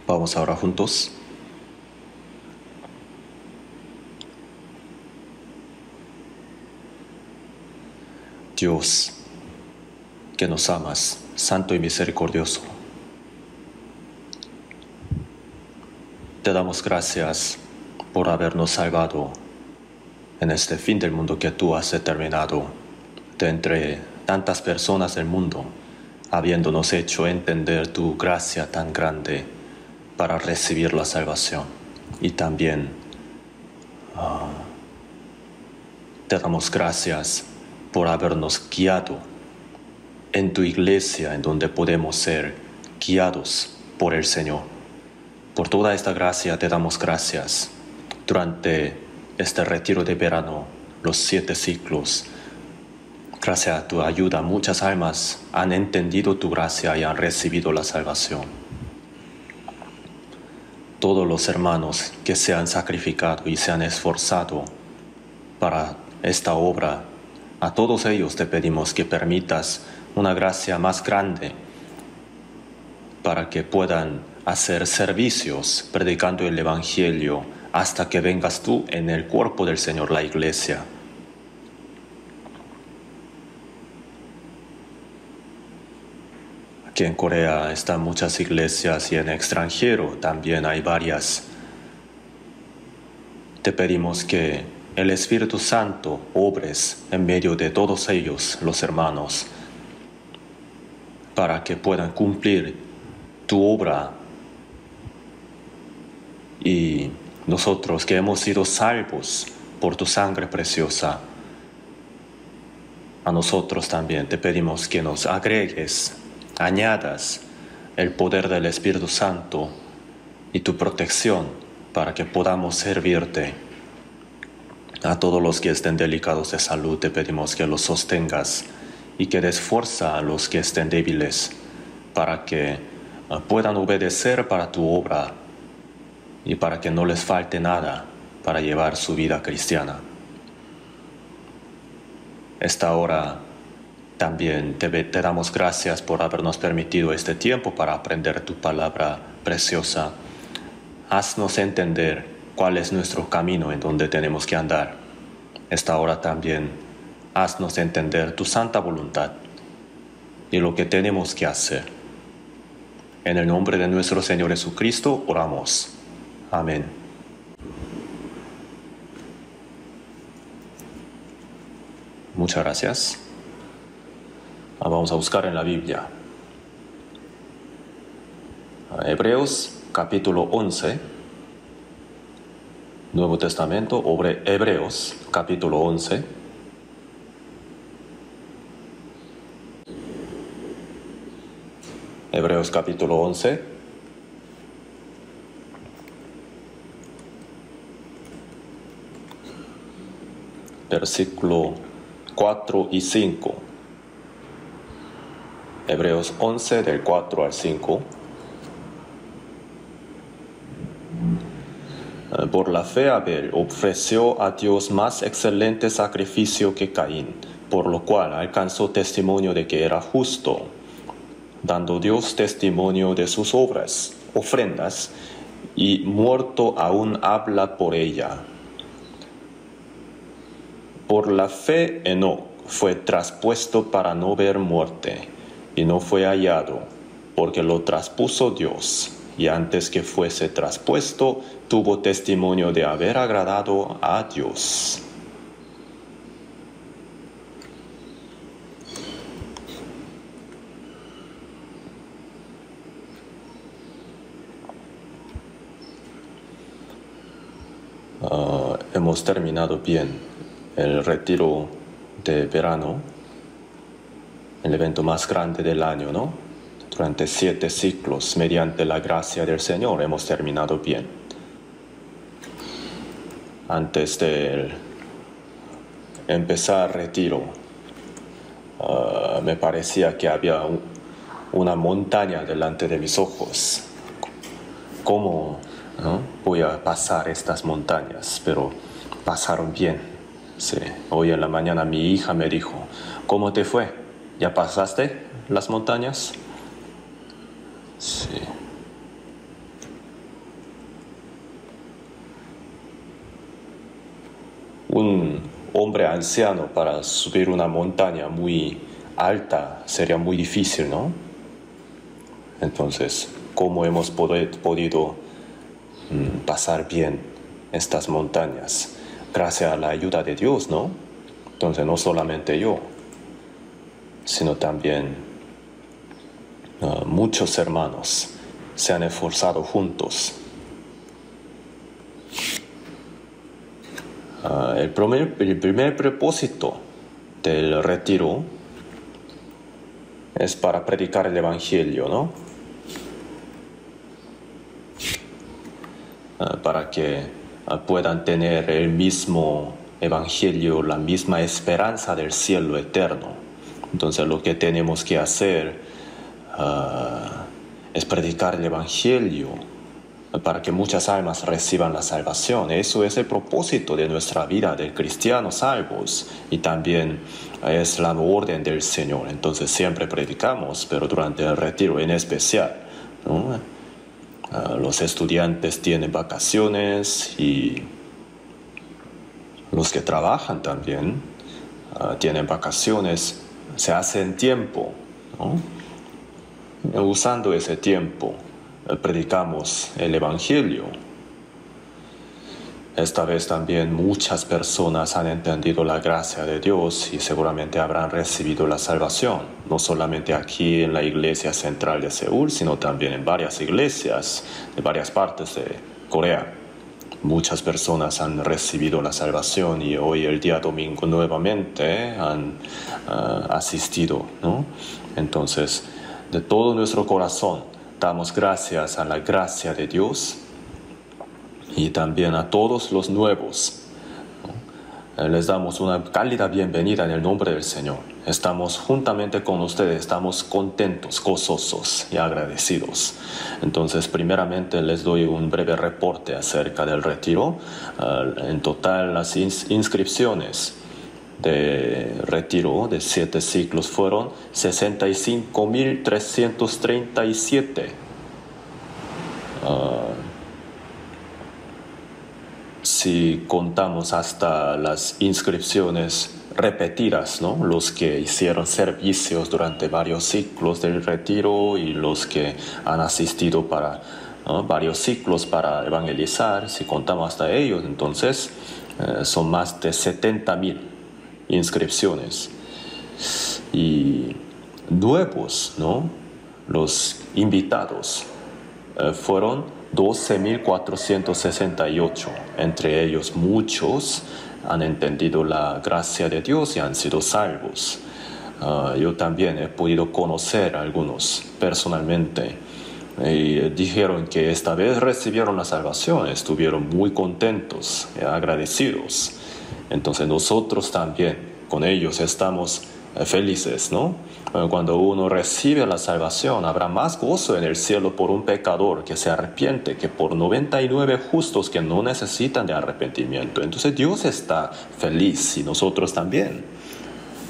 Vamos ahora juntos. Dios, que nos amas, santo y misericordioso, te damos gracias por habernos salvado en este fin del mundo que tú has determinado, de entre tantas personas del mundo, habiéndonos hecho entender tu gracia tan grande para recibir la salvación. Y también te damos gracias por habernos guiado en tu iglesia, en donde podemos ser guiados por el Señor. Por toda esta gracia te damos gracias. Durante este retiro de verano, los 7 ciclos, gracias a tu ayuda, muchas almas han entendido tu gracia y han recibido la salvación. Todos los hermanos que se han sacrificado y se han esforzado para esta obra, a todos ellos te pedimos que permitas una gracia más grande para que puedan hacer servicios predicando el Evangelio hasta que vengas tú en el cuerpo del Señor, la iglesia. Aquí en Corea están muchas iglesias y en el extranjero también hay varias. Te pedimos que el Espíritu Santo obres en medio de todos ellos, los hermanos, para que puedan cumplir tu obra. Y nosotros que hemos sido salvos por tu sangre preciosa, a nosotros también te pedimos que nos agregues, añadas el poder del Espíritu Santo y tu protección para que podamos servirte. A todos los que estén delicados de salud te pedimos que los sostengas y que des fuerza a los que estén débiles para que puedan obedecer para tu obra y para que no les falte nada para llevar su vida cristiana. Esta hora también te damos gracias por habernos permitido este tiempo para aprender tu palabra preciosa. Haznos entender cuál es nuestro camino en donde tenemos que andar. Esta hora también haznos entender tu santa voluntad y lo que tenemos que hacer. En el nombre de nuestro Señor Jesucristo oramos. Amén. Muchas gracias. Vamos a buscar en la Biblia. Hebreos capítulo 11. Nuevo Testamento, Hebreos capítulo 11. Hebreos capítulo 11. Versículo 4 y 5. Hebreos 11 del 4 al 5. Por la fe Abel ofreció a Dios más excelente sacrificio que Caín, por lo cual alcanzó testimonio de que era justo, dando Dios testimonio de sus ofrendas, y muerto aún habla por ella. Por la fe Enoc fue traspuesto para no ver muerte, y no fue hallado, porque lo traspuso Dios, y antes que fuese traspuesto, tuvo testimonio de haber agradado a Dios. Hemos terminado bien el retiro de verano, el evento más grande del año, ¿no? Durante 7 ciclos, mediante la gracia del Señor, hemos terminado bien. Antes de empezar el retiro, me parecía que había una montaña delante de mis ojos. ¿Cómo, no? Voy a pasar estas montañas? Pero pasaron bien. Sí. Hoy en la mañana mi hija me dijo, ¿cómo te fue? ¿Ya pasaste las montañas? Sí. hombre anciano para subir una montaña muy alta sería muy difícil, ¿no? Entonces, ¿cómo hemos podido pasar bien estas montañas? Gracias a la ayuda de Dios, ¿no? Entonces, no solamente yo, sino también muchos hermanos se han esforzado juntos. El primer propósito del retiro es para predicar el Evangelio, ¿no? Para que puedan tener el mismo Evangelio, la misma esperanza del cielo eterno. Entonces lo que tenemos que hacer es predicar el Evangelio para que muchas almas reciban la salvación. Eso es el propósito de nuestra vida de cristianos salvos y también es la orden del Señor. Entonces siempre predicamos, pero durante el retiro en especial, ¿no? Los estudiantes tienen vacaciones y los que trabajan también tienen vacaciones, se hacen tiempo, ¿no? Usando ese tiempo predicamos el Evangelio. Esta vez también muchas personas han entendido la gracia de Dios y seguramente habrán recibido la salvación, no solamente aquí en la iglesia central de Seúl, sino también en varias iglesias de varias partes de Corea. Muchas personas han recibido la salvación y hoy el día domingo nuevamente han asistido, ¿no? Entonces, de todo nuestro corazón damos gracias a la gracia de Dios y también a todos los nuevos, ¿no? Les damos una cálida bienvenida en el nombre del Señor. Estamos juntamente con ustedes, estamos contentos, gozosos y agradecidos. Entonces, primeramente les doy un breve reporte acerca del retiro. En total, las inscripciones de retiro de 7 ciclos fueron 65.337. Si contamos hasta las inscripciones repetidas, ¿no? Los que hicieron servicios durante varios ciclos del retiro y los que han asistido para varios ciclos para evangelizar, si contamos hasta ellos, entonces son más de 70.000 inscripciones. Y nuevos, ¿no? Los invitados fueron 12.468. Entre ellos muchos han entendido la gracia de Dios y han sido salvos. Yo también he podido conocer a algunos personalmente y dijeron que esta vez recibieron la salvación, estuvieron muy contentos y agradecidos. Entonces nosotros también con ellos estamos felices, ¿no? Cuando uno recibe la salvación, habrá más gozo en el cielo por un pecador que se arrepiente que por 99 justos que no necesitan de arrepentimiento. Entonces Dios está feliz y nosotros también,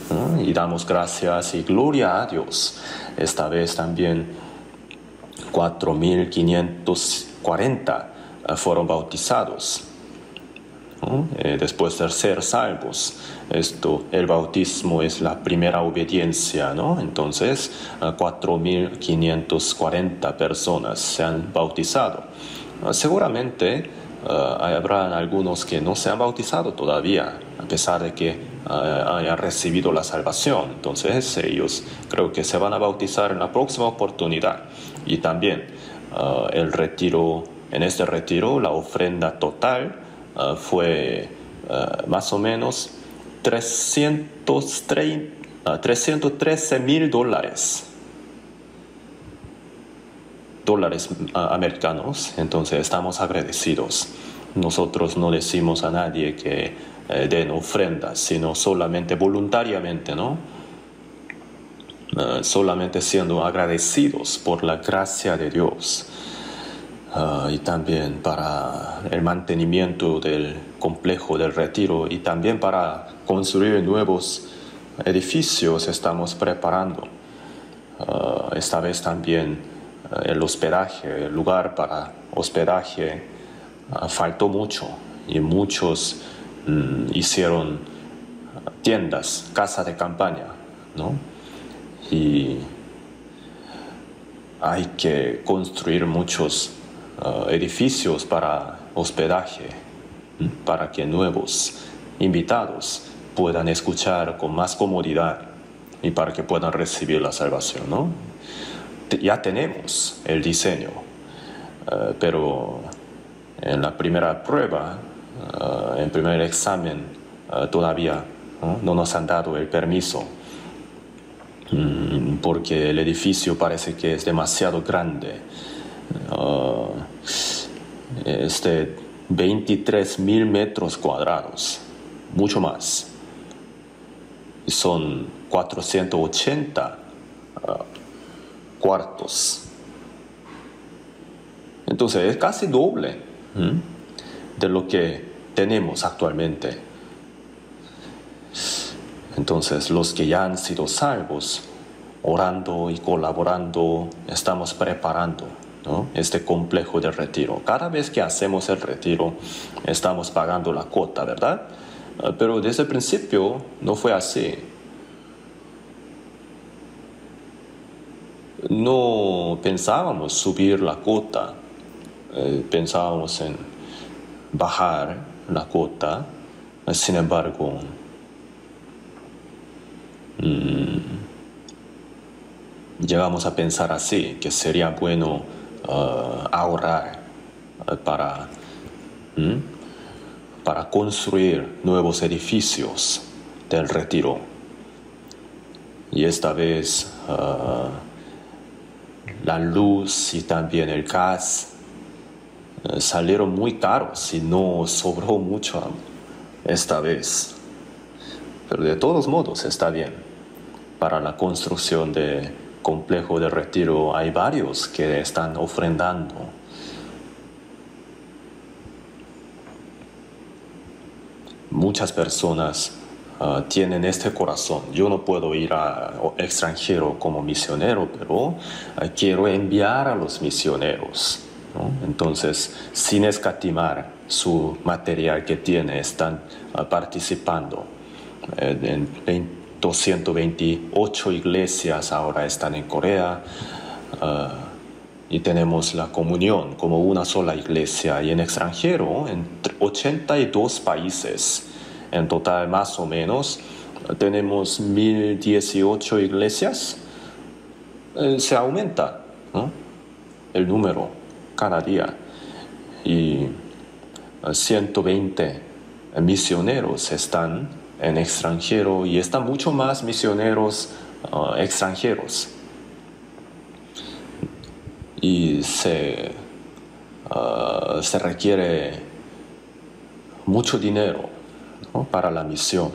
¿no? Y damos gracias y gloria a Dios. Esta vez también 4.540 fueron bautizados, ¿no? Después de ser salvos. El bautismo es la primera obediencia, ¿no? Entonces 4.540 personas se han bautizado. Seguramente habrán algunos que no se han bautizado todavía, a pesar de que hayan recibido la salvación. Entonces ellos creo que se van a bautizar en la próxima oportunidad. Y también en este retiro la ofrenda total fue más o menos $313,000 americanos. Entonces estamos agradecidos. Nosotros no decimos a nadie que den ofrendas, sino solamente voluntariamente, ¿no? Solamente siendo agradecidos por la gracia de Dios. Y también para el mantenimiento del complejo del retiro y también para construir nuevos edificios estamos preparando. Esta vez también el hospedaje, el lugar para hospedaje faltó mucho y muchos hicieron tiendas, casa de campaña, ¿no? Y hay que construir muchos edificios para hospedaje, para que nuevos invitados puedan escuchar con más comodidad y para que puedan recibir la salvación, ¿no? Ya tenemos el diseño, pero en la primera prueba, en el primer examen, todavía no nos han dado el permiso porque el edificio parece que es demasiado grande. Es de 23.000 metros cuadrados, mucho más. Y son 480 cuartos. Entonces es casi doble de lo que tenemos actualmente. Entonces los que ya han sido salvos, orando y colaborando, estamos preparando, ¿no?, este complejo de retiro. Cada vez que hacemos el retiro, estamos pagando la cuota, ¿verdad? Pero desde el principio no fue así. No pensábamos subir la cuota, pensábamos en bajar la cuota. Sin embargo, llegamos a pensar así, que sería bueno ahorrar para construir nuevos edificios del retiro. Y esta vez la luz y también el gas salieron muy caros y no sobró mucho esta vez. Pero de todos modos está bien. Para la construcción de complejo de retiro hay varios que están ofrendando. Muchas personas tienen este corazón. Yo no puedo ir a extranjero como misionero, pero quiero enviar a los misioneros, ¿no? Entonces, sin escatimar su material que tiene, están participando. En 228 iglesias ahora están en Corea y tenemos la comunión como una sola iglesia, y en extranjero, en 82 países. En total, más o menos, tenemos 1018 iglesias. Se aumenta, ¿no?, el número cada día. Y 120 misioneros están en extranjero, y están mucho más misioneros extranjeros. Y se requiere mucho dinero, ¿no?, para la misión.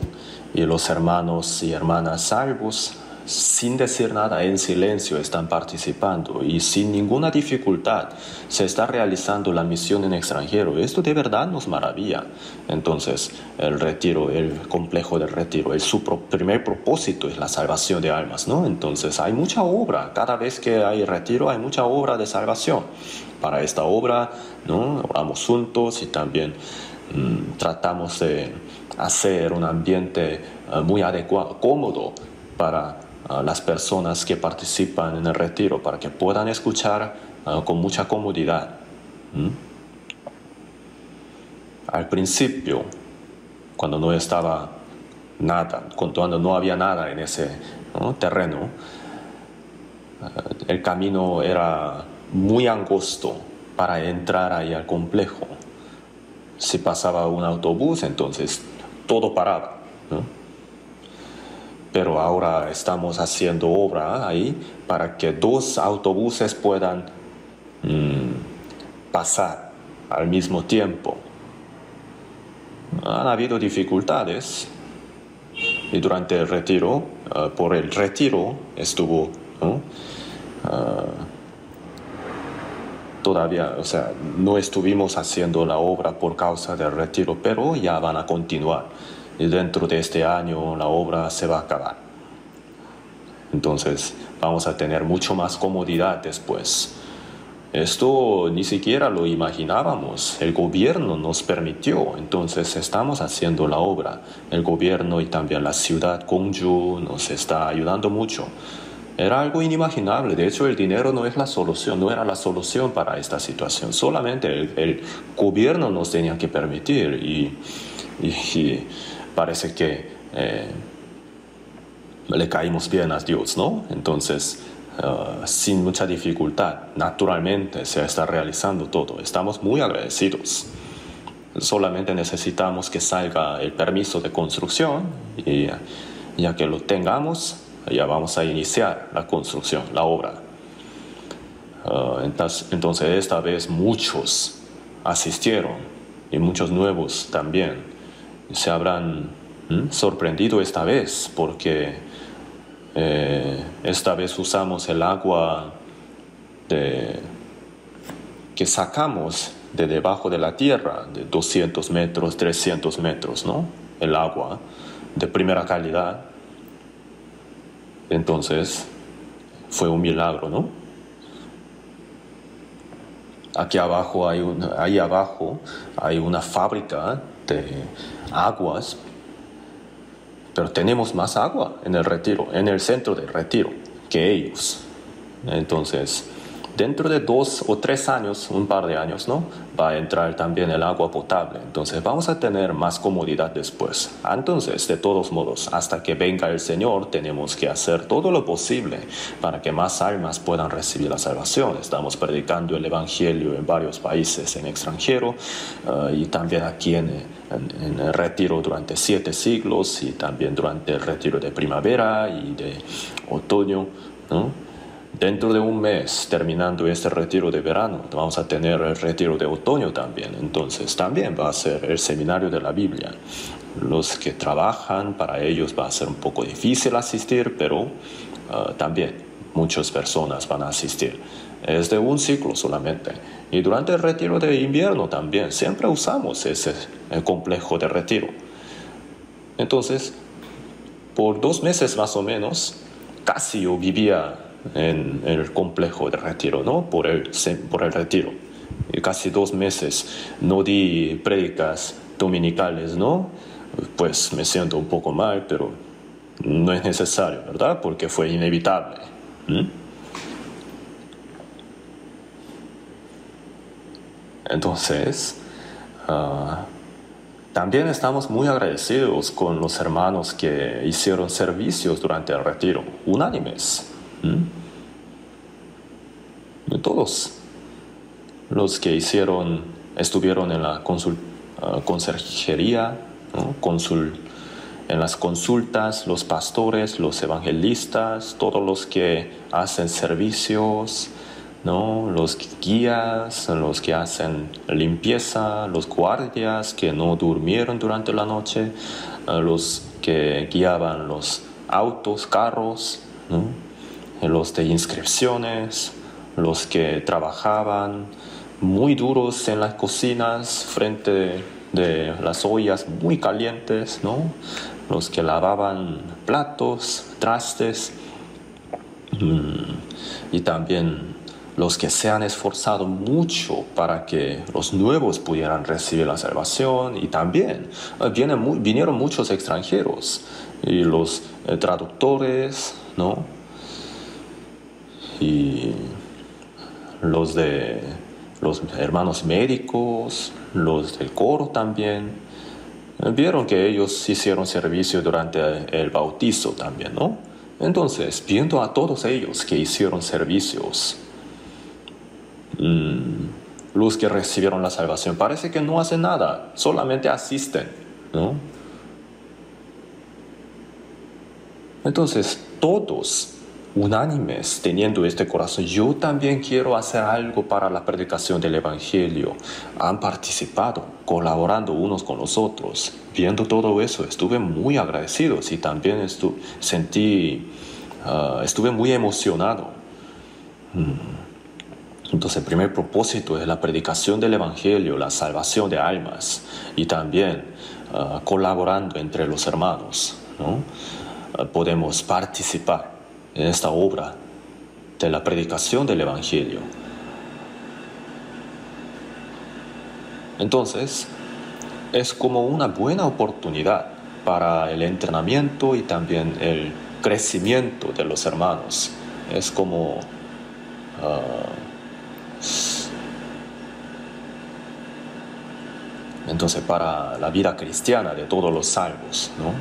Y los hermanos y hermanas salvos, sin decir nada, en silencio, están participando, y sin ninguna dificultad se está realizando la misión en extranjero. Esto de verdad nos maravilla. Entonces, el retiro, el complejo del retiro, su primer propósito es la salvación de almas, ¿no? Entonces, hay mucha obra. Cada vez que hay retiro, hay mucha obra de salvación. Para esta obra, ¿no?, oramos juntos y también tratamos de hacer un ambiente muy adecuado, cómodo para las personas que participan en el retiro, para que puedan escuchar con mucha comodidad. Al principio, cuando no estaba nada, cuando no había nada en ese, ¿no?, terreno, el camino era muy angosto para entrar ahí al complejo. Si pasaba un autobús, entonces todo paraba, ¿no? Pero ahora estamos haciendo obra ahí para que 2 autobuses puedan pasar al mismo tiempo. Han habido dificultades, y durante el retiro, por el retiro estuvo, ¿no?, todavía, o sea, no estuvimos haciendo la obra por causa del retiro, pero ya van a continuar. Y dentro de este año la obra se va a acabar. Entonces vamos a tener mucho más comodidad después. Esto ni siquiera lo imaginábamos, el gobierno nos permitió, entonces estamos haciendo la obra. El gobierno y también la ciudad Gwangju nos está ayudando mucho. Era algo inimaginable, de hecho el dinero no es la solución, no era la solución para esta situación, solamente el gobierno nos tenía que permitir y parece que le caímos bien a Dios, ¿no? Entonces, sin mucha dificultad, naturalmente se está realizando todo. Estamos muy agradecidos. Solamente necesitamos que salga el permiso de construcción y ya que lo tengamos, ya vamos a iniciar la construcción, la obra. Entonces, esta vez muchos asistieron y muchos nuevos también. Se habrán sorprendido esta vez porque esta vez usamos el agua que sacamos de debajo de la tierra, de 200 metros, 300 metros, ¿no? El agua de primera calidad. Entonces, fue un milagro, ¿no? Ahí abajo hay una fábrica de aguas, pero tenemos más agua en el Retiro, en el centro del Retiro, que ellos. Entonces, dentro de 2 o 3 años, un par de años, ¿no? Va a entrar también el agua potable. Entonces, vamos a tener más comodidad después. Entonces, de todos modos, hasta que venga el Señor, tenemos que hacer todo lo posible para que más almas puedan recibir la salvación. Estamos predicando el Evangelio en varios países en extranjero y también aquí en el retiro durante 7 siglos y también durante el retiro de primavera y de otoño, ¿no? Dentro de un mes, terminando este retiro de verano, vamos a tener el retiro de otoño también. Entonces también va a ser el seminario de la Biblia. Los que trabajan, para ellos va a ser un poco difícil asistir, pero también muchas personas van a asistir. Es de un ciclo solamente. Y durante el retiro de invierno también, siempre usamos ese complejo de retiro. Entonces, por 2 meses más o menos, casi yo vivía en el complejo de retiro, ¿no? Por el retiro. Y casi 2 meses no di prédicas dominicales, ¿no? Pues me siento un poco mal, pero no es necesario, ¿verdad? Porque fue inevitable. Entonces, también estamos muy agradecidos con los hermanos que hicieron servicios durante el retiro, unánimes. Todos los que estuvieron en la conserjería, ¿no? En las consultas, los pastores, los evangelistas, todos los que hacen servicios, ¿no? Los guías, los que hacen limpieza, los guardias que no durmieron durante la noche, los que guiaban los autos, carros, ¿no? Los de inscripciones, los que trabajaban muy duros en las cocinas frente de las ollas muy calientes, ¿no? Los que lavaban platos, trastes, y también los que se han esforzado mucho para que los nuevos pudieran recibir la salvación, y también vinieron muchos extranjeros, y los traductores, ¿no? Y los hermanos médicos, los del coro también, vieron que ellos hicieron servicio durante el bautizo también, ¿no? Entonces, viendo a todos ellos que hicieron servicios, los que recibieron la salvación, parece que no hacen nada, solamente asisten, ¿no? Entonces, todos unánimes, teniendo este corazón, yo también quiero hacer algo para la predicación del Evangelio, han participado, colaborando unos con los otros. Viendo todo eso, estuve muy agradecido y también estuve muy emocionado. Entonces, el primer propósito es la predicación del Evangelio, la salvación de almas, y también colaborando entre los hermanos, ¿no? Podemos participar en esta obra de la predicación del Evangelio. Entonces, es como una buena oportunidad para el entrenamiento y también el crecimiento de los hermanos. Es como entonces para la vida cristiana de todos los salvos, ¿no?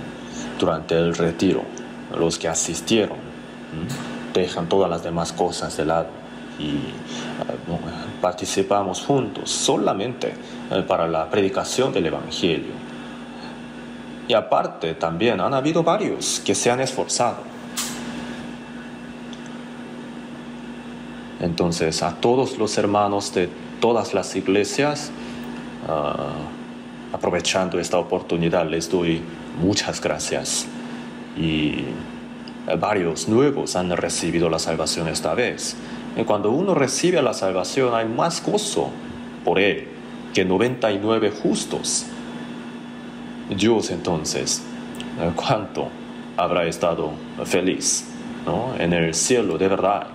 Durante el retiro, los que asistieron, dejan todas las demás cosas de lado y participamos juntos solamente para la predicación del Evangelio. Y aparte también han habido varios que se han esforzado. Entonces a todos los hermanos de todas las iglesias, aprovechando esta oportunidad, les doy muchas gracias. Y varios nuevos han recibido la salvación esta vez. Y cuando uno recibe la salvación hay más gozo por él que 99 justos. Dios entonces, ¿cuánto habrá estado feliz, ¿no? En el cielo de verdad?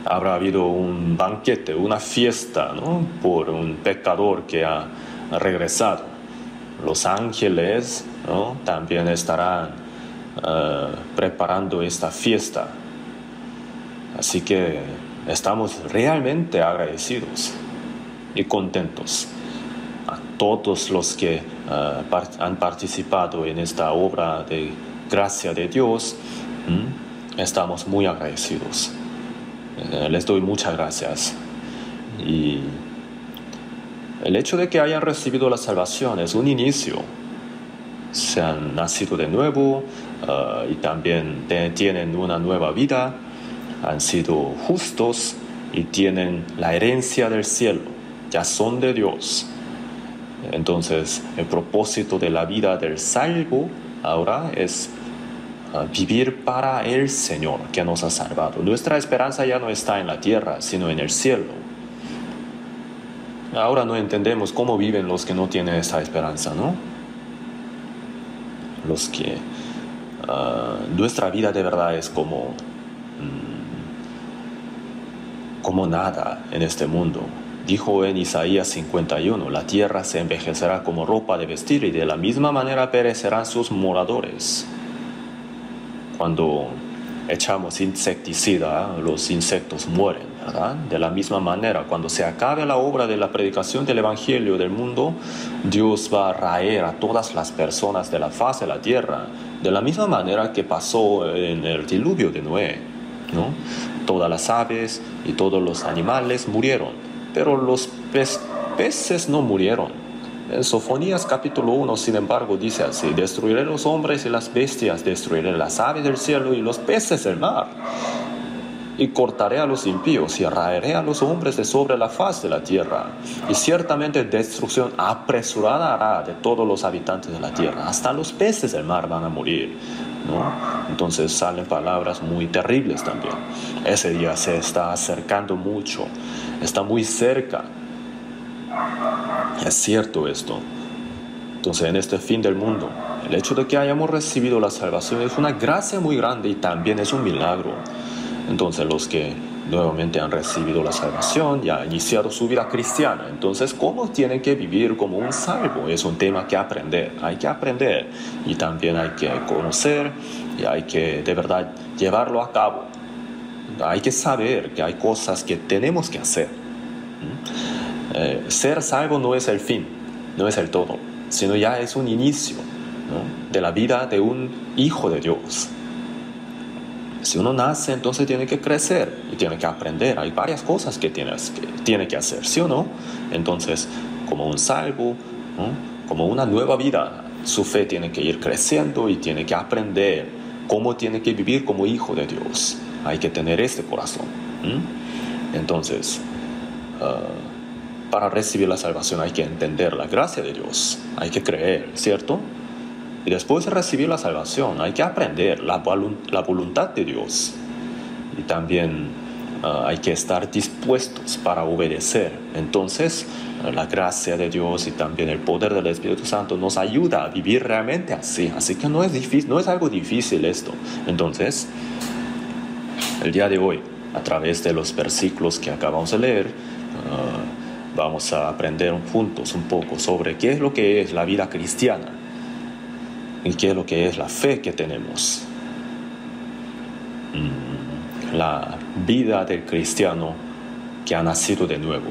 Habrá habido un banquete, una fiesta, ¿no? Por un pecador que ha regresado. Los ángeles, ¿no? También estarán preparando esta fiesta. Así que estamos realmente agradecidos y contentos. A todos los que han participado en esta obra de gracia de Dios, estamos muy agradecidos. Les doy muchas gracias. Y el hecho de que hayan recibido la salvación es un inicio. Se han nacido de nuevo y también tienen una nueva vida. Han sido justos y tienen la herencia del cielo. Ya son de Dios. Entonces, el propósito de la vida del salvo ahora es vivir para el Señor que nos ha salvado. Nuestra esperanza ya no está en la tierra, sino en el cielo. Ahora no entendemos cómo viven los que no tienen esa esperanza, ¿no? Los que nuestra vida de verdad es como nada en este mundo. Dijo en Isaías 51, la tierra se envejecerá como ropa de vestir y de la misma manera perecerán sus moradores. Cuando echamos insecticida, los insectos mueren, ¿verdad? De la misma manera, cuando se acabe la obra de la predicación del Evangelio del mundo, Dios va a raer a todas las personas de la faz de la tierra, de la misma manera que pasó en el diluvio de Noé, ¿no? Todas las aves y todos los animales murieron, pero los peces no murieron. En Sofonías capítulo 1, sin embargo, dice así: destruiré los hombres y las bestias, destruiré las aves del cielo y los peces del mar. Y cortaré a los impíos y raeré a los hombres de sobre la faz de la tierra. Y ciertamente destrucción apresurada hará de todos los habitantes de la tierra. Hasta los peces del mar van a morir, ¿no? Entonces salen palabras muy terribles también. Ese día se está acercando mucho, está muy cerca. Es cierto esto. Entonces, en este fin del mundo, el hecho de que hayamos recibido la salvación es una gracia muy grande y también es un milagro. Entonces, los que nuevamente han recibido la salvación y han iniciado su vida cristiana, entonces, ¿cómo tienen que vivir como un salvo? Es un tema que aprender. Hay que aprender y también hay que conocer y hay que de verdad llevarlo a cabo. Hay que saber que hay cosas que tenemos que hacer. Ser salvo no es el fin, no es el todo, sino ya es un inicio, ¿no? De la vida de un hijo de Dios. Si uno nace, entonces tiene que crecer y tiene que aprender. Hay varias cosas que tiene que hacer, ¿sí o no? Entonces, como un salvo, ¿no? Como una nueva vida, su fe tiene que ir creciendo y tiene que aprender cómo tiene que vivir como hijo de Dios. Hay que tener este corazón. Entonces, para recibir la salvación hay que entender la gracia de Dios, hay que creer, ¿cierto? Y después de recibir la salvación hay que aprender la voluntad de Dios. Y también hay que estar dispuestos para obedecer. Entonces, la gracia de Dios y también el poder del Espíritu Santo nos ayuda a vivir realmente así. Así que no es difícil, no es algo difícil esto. Entonces, el día de hoy, a través de los versículos que acabamos de leer, vamos a aprender juntos un poco sobre qué es lo que es la vida cristiana y qué es lo que es la fe que tenemos. La vida del cristiano que ha nacido de nuevo.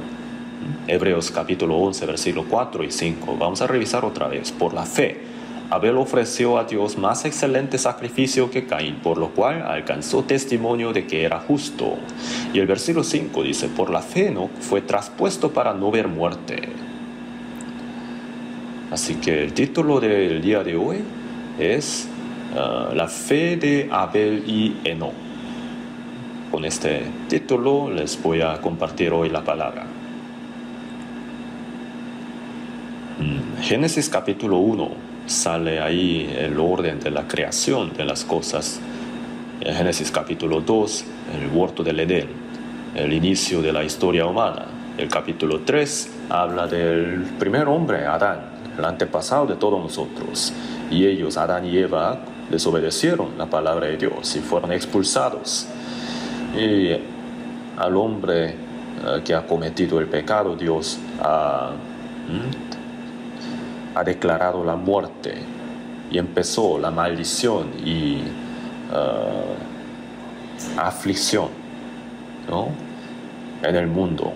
Hebreos capítulo 11, versículo 4 y 5. Vamos a revisar otra vez. Por la fe, Abel ofreció a Dios más excelente sacrificio que Caín, por lo cual alcanzó testimonio de que era justo. Y el versículo 5 dice, por la fe Enoc fue traspuesto para no ver muerte. Así que el título del día de hoy es la fe de Abel y Enoc. Con este título les voy a compartir hoy la palabra. Génesis capítulo 1 sale ahí el orden de la creación de las cosas. En Génesis capítulo 2, el huerto del Edén, el inicio de la historia humana. El capítulo 3 habla del primer hombre, Adán, el antepasado de todos nosotros. Y ellos, Adán y Eva, desobedecieron la palabra de Dios y fueron expulsados. Y al hombre que ha cometido el pecado, Dios ha declarado la muerte y empezó la maldición y aflicción, ¿no?, en el mundo,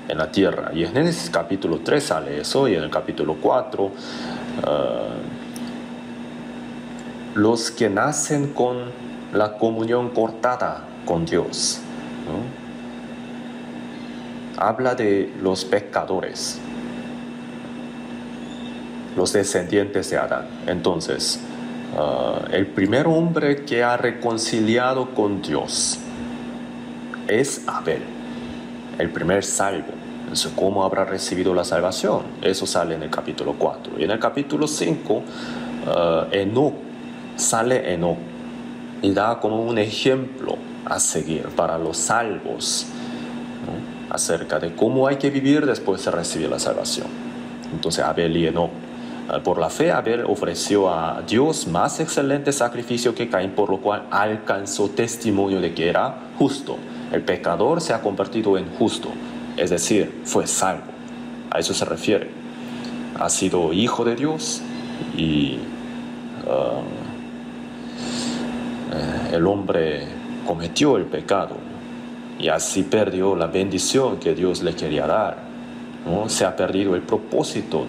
en la tierra. Y en Génesis capítulo 3 sale eso, y en el capítulo 4 los que nacen con la comunión cortada con Dios, ¿no?, habla de los pecadores, los descendientes de Adán. Entonces, el primer hombre que ha reconciliado con Dios es Abel, el primer salvo. Entonces, ¿cómo habrá recibido la salvación? Eso sale en el capítulo 4. Y en el capítulo 5, sale Enoc y da como un ejemplo a seguir para los salvos, ¿no?, acerca de cómo hay que vivir después de recibir la salvación. Entonces, Abel y Enoc. Por la fe, Abel ofreció a Dios más excelente sacrificio que Caín, por lo cual alcanzó testimonio de que era justo. El pecador se ha convertido en justo, es decir, fue salvo. A eso se refiere. Ha sido hijo de Dios y el hombre cometió el pecado y así perdió la bendición que Dios le quería dar, ¿no? Se ha perdido el propósito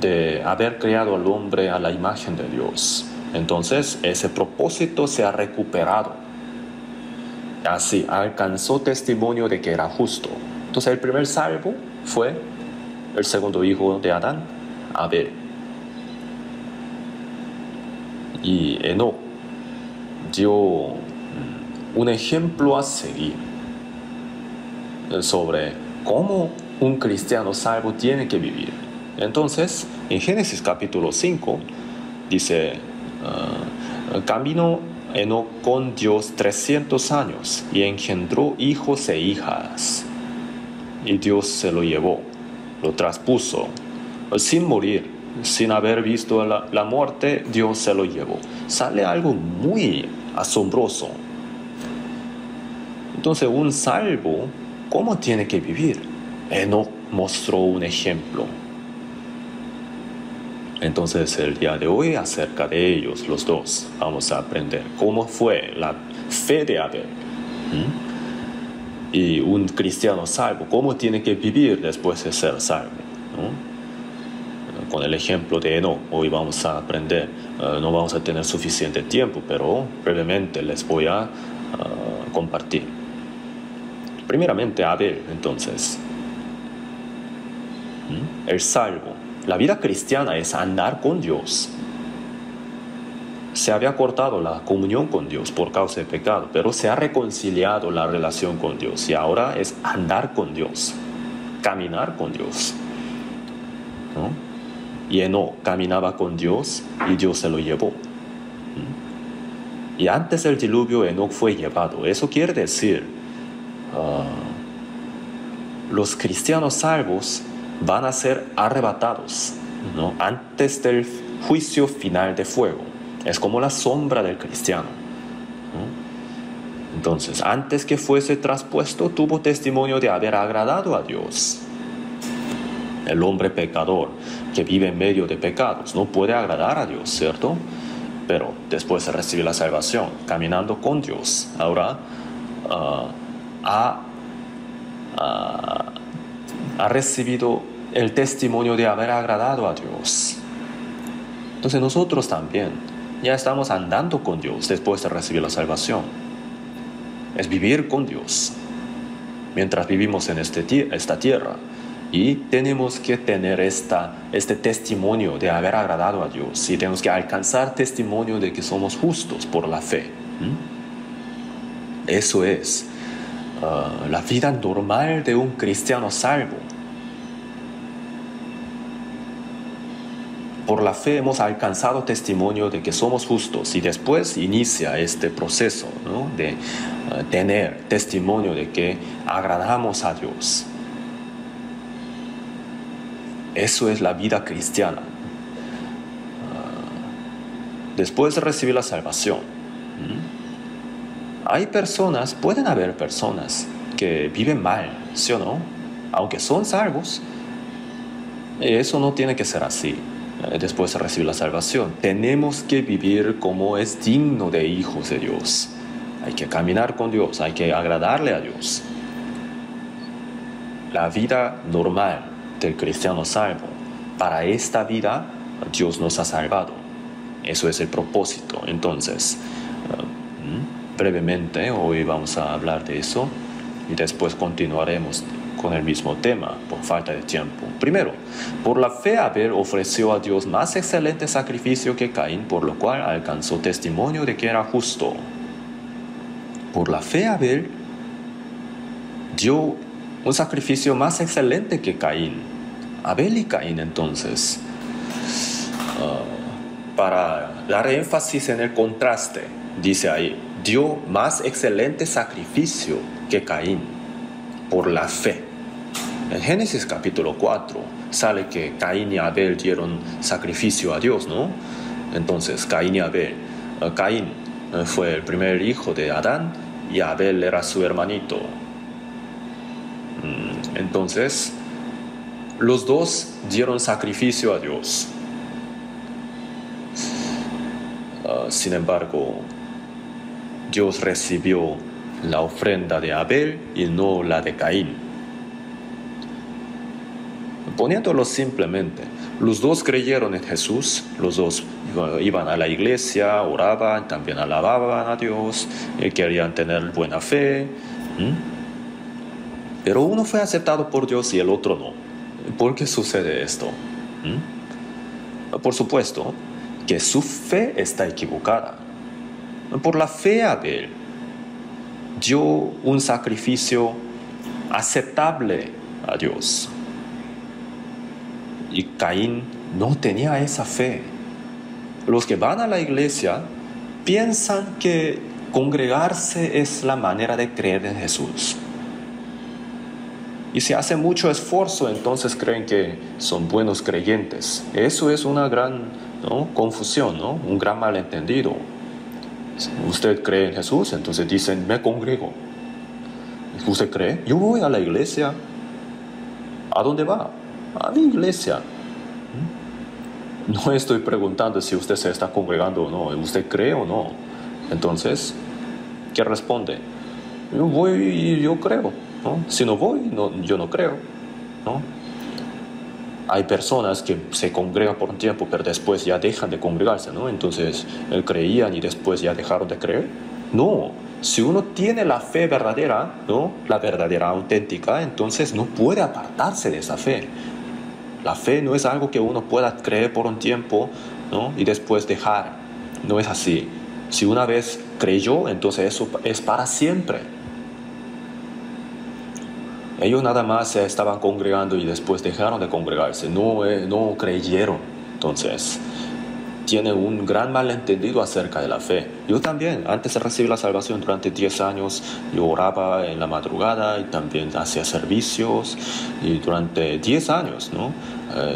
de haber creado al hombre a la imagen de Dios. Entonces ese propósito se ha recuperado. Así alcanzó testimonio de que era justo. Entonces el primer salvo fue el segundo hijo de Adán, Abel. Y Enoc dio un ejemplo a seguir sobre cómo un cristiano salvo tiene que vivir. Entonces, en Génesis capítulo 5, dice, caminó Enoc con Dios 300 años y engendró hijos e hijas. Y Dios se lo llevó, lo traspuso, sin morir, sin haber visto la muerte, Dios se lo llevó. Sale algo muy asombroso. Entonces, un salvo, ¿cómo tiene que vivir? Enoc mostró un ejemplo. Entonces el día de hoy acerca de ellos, los dos, vamos a aprender cómo fue la fe de Abel. Y un cristiano salvo, cómo tiene que vivir después de ser salvo, ¿no? Con el ejemplo de Enoc, hoy vamos a aprender. No vamos a tener suficiente tiempo, pero brevemente les voy a compartir. Primeramente Abel, entonces. El salvo. La vida cristiana es andar con Dios. Se había cortado la comunión con Dios por causa del pecado, pero se ha reconciliado la relación con Dios y ahora es andar con Dios, caminar con Dios, ¿no? Y Enoc caminaba con Dios y Dios se lo llevó. Y antes del diluvio Enoc fue llevado. Eso quiere decir, los cristianos salvos van a ser arrebatados, ¿no?, antes del juicio final de fuego. Es como la sombra del cristiano, ¿no? Entonces, antes que fuese traspuesto, tuvo testimonio de haber agradado a Dios. El hombre pecador que vive en medio de pecados no puede agradar a Dios, ¿cierto? Pero después de recibir la salvación, caminando con Dios, ahora ha recibido el testimonio de haber agradado a Dios. Entonces nosotros también ya estamos andando con Dios después de recibir la salvación. Es vivir con Dios mientras vivimos en esta tierra. Y tenemos que tener este testimonio de haber agradado a Dios. Y tenemos que alcanzar testimonio de que somos justos por la fe. Eso es la vida normal de un cristiano salvo. Por la fe hemos alcanzado testimonio de que somos justos y después inicia este proceso, ¿no? De tener testimonio de que agradamos a Dios. Eso es la vida cristiana. Después de recibir la salvación, pueden haber personas que viven mal, ¿sí o no? Aunque son salvos, eso no tiene que ser así. Después de recibir la salvación, tenemos que vivir como es digno de hijos de Dios. Hay que caminar con Dios, hay que agradarle a Dios. La vida normal del cristiano salvo. Para esta vida, Dios nos ha salvado. Eso es el propósito. Entonces, brevemente, hoy vamos a hablar de eso y después continuaremos con el mismo tema por falta de tiempo. Primero, por la fe Abel ofreció a Dios más excelente sacrificio que Caín, por lo cual alcanzó testimonio de que era justo. Por la fe Abel dio un sacrificio más excelente que Caín. Abel y Caín, entonces, para dar énfasis en el contraste, dice ahí, dio más excelente sacrificio que Caín por la fe. En Génesis capítulo 4 sale que Caín y Abel dieron sacrificio a Dios, ¿no? Entonces, Caín y Abel. Caín fue el primer hijo de Adán y Abel era su hermanito. Entonces, los dos dieron sacrificio a Dios. Sin embargo, Dios recibió la ofrenda de Abel y no la de Caín. Poniéndolo simplemente, los dos creyeron en Jesús, los dos iban a la iglesia, oraban, también alababan a Dios, querían tener buena fe. Pero uno fue aceptado por Dios y el otro no. ¿Por qué sucede esto? Por supuesto que su fe está equivocada. Por la fe Abel dio un sacrificio aceptable a Dios. Y Caín no tenía esa fe. Los que van a la iglesia piensan que congregarse es la manera de creer en Jesús. Y si hacen mucho esfuerzo, entonces creen que son buenos creyentes. Eso es una gran confusión, ¿no? Un gran malentendido. Usted cree en Jesús, entonces dicen, me congrego. ¿Usted cree? Yo voy a la iglesia. ¿A dónde va? A mi iglesia. No estoy preguntando si usted se está congregando o no. ¿Usted cree o no? Entonces, ¿qué responde? Yo voy y yo creo, ¿no? Si no voy, yo no creo, ¿no? Hay personas que se congregan por un tiempo, pero después ya dejan de congregarse, ¿no? Entonces, creían y después ya dejaron de creer. No, si uno tiene la fe verdadera, ¿no? La verdadera, auténtica, entonces no puede apartarse de esa fe. La fe no es algo que uno pueda creer por un tiempo, ¿no? Y después dejar. No es así. Si una vez creyó, entonces eso es para siempre. Ellos nada más se estaban congregando y después dejaron de congregarse. No creyeron. Entonces, tienen un gran malentendido acerca de la fe. Yo también, antes de recibir la salvación durante 10 años, yo oraba en la madrugada y también hacía servicios. Y durante 10 años, ¿no?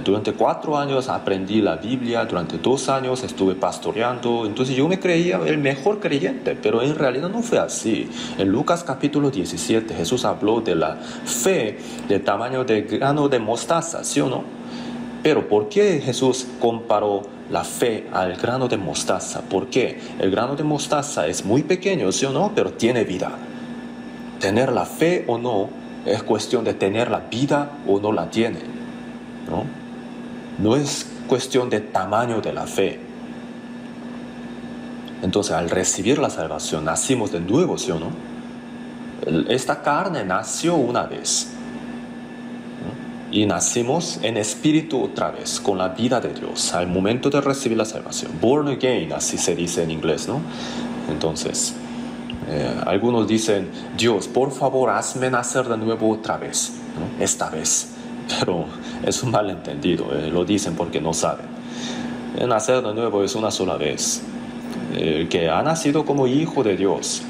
Durante 4 años aprendí la Biblia, durante 2 años estuve pastoreando. Entonces yo me creía el mejor creyente, pero en realidad no fue así. En Lucas capítulo 17 Jesús habló de la fe del tamaño de grano de mostaza, ¿sí o no? Pero ¿por qué Jesús comparó la fe al grano de mostaza? Porque el grano de mostaza es muy pequeño, ¿sí o no? Pero tiene vida. Tener la fe o no es cuestión de tener la vida o no la tiene, ¿no? No es cuestión de tamaño de la fe. Entonces, al recibir la salvación, nacimos de nuevo, ¿sí o no? Esta carne nació una vez. Y nacimos en espíritu otra vez, con la vida de Dios, al momento de recibir la salvación. Born again, así se dice en inglés, ¿no? Entonces, algunos dicen, Dios, por favor, hazme nacer de nuevo otra vez, ¿no? Esta vez. Pero es un malentendido, lo dicen porque no saben. Nacer de nuevo es una sola vez. El que ha nacido como hijo de Dios,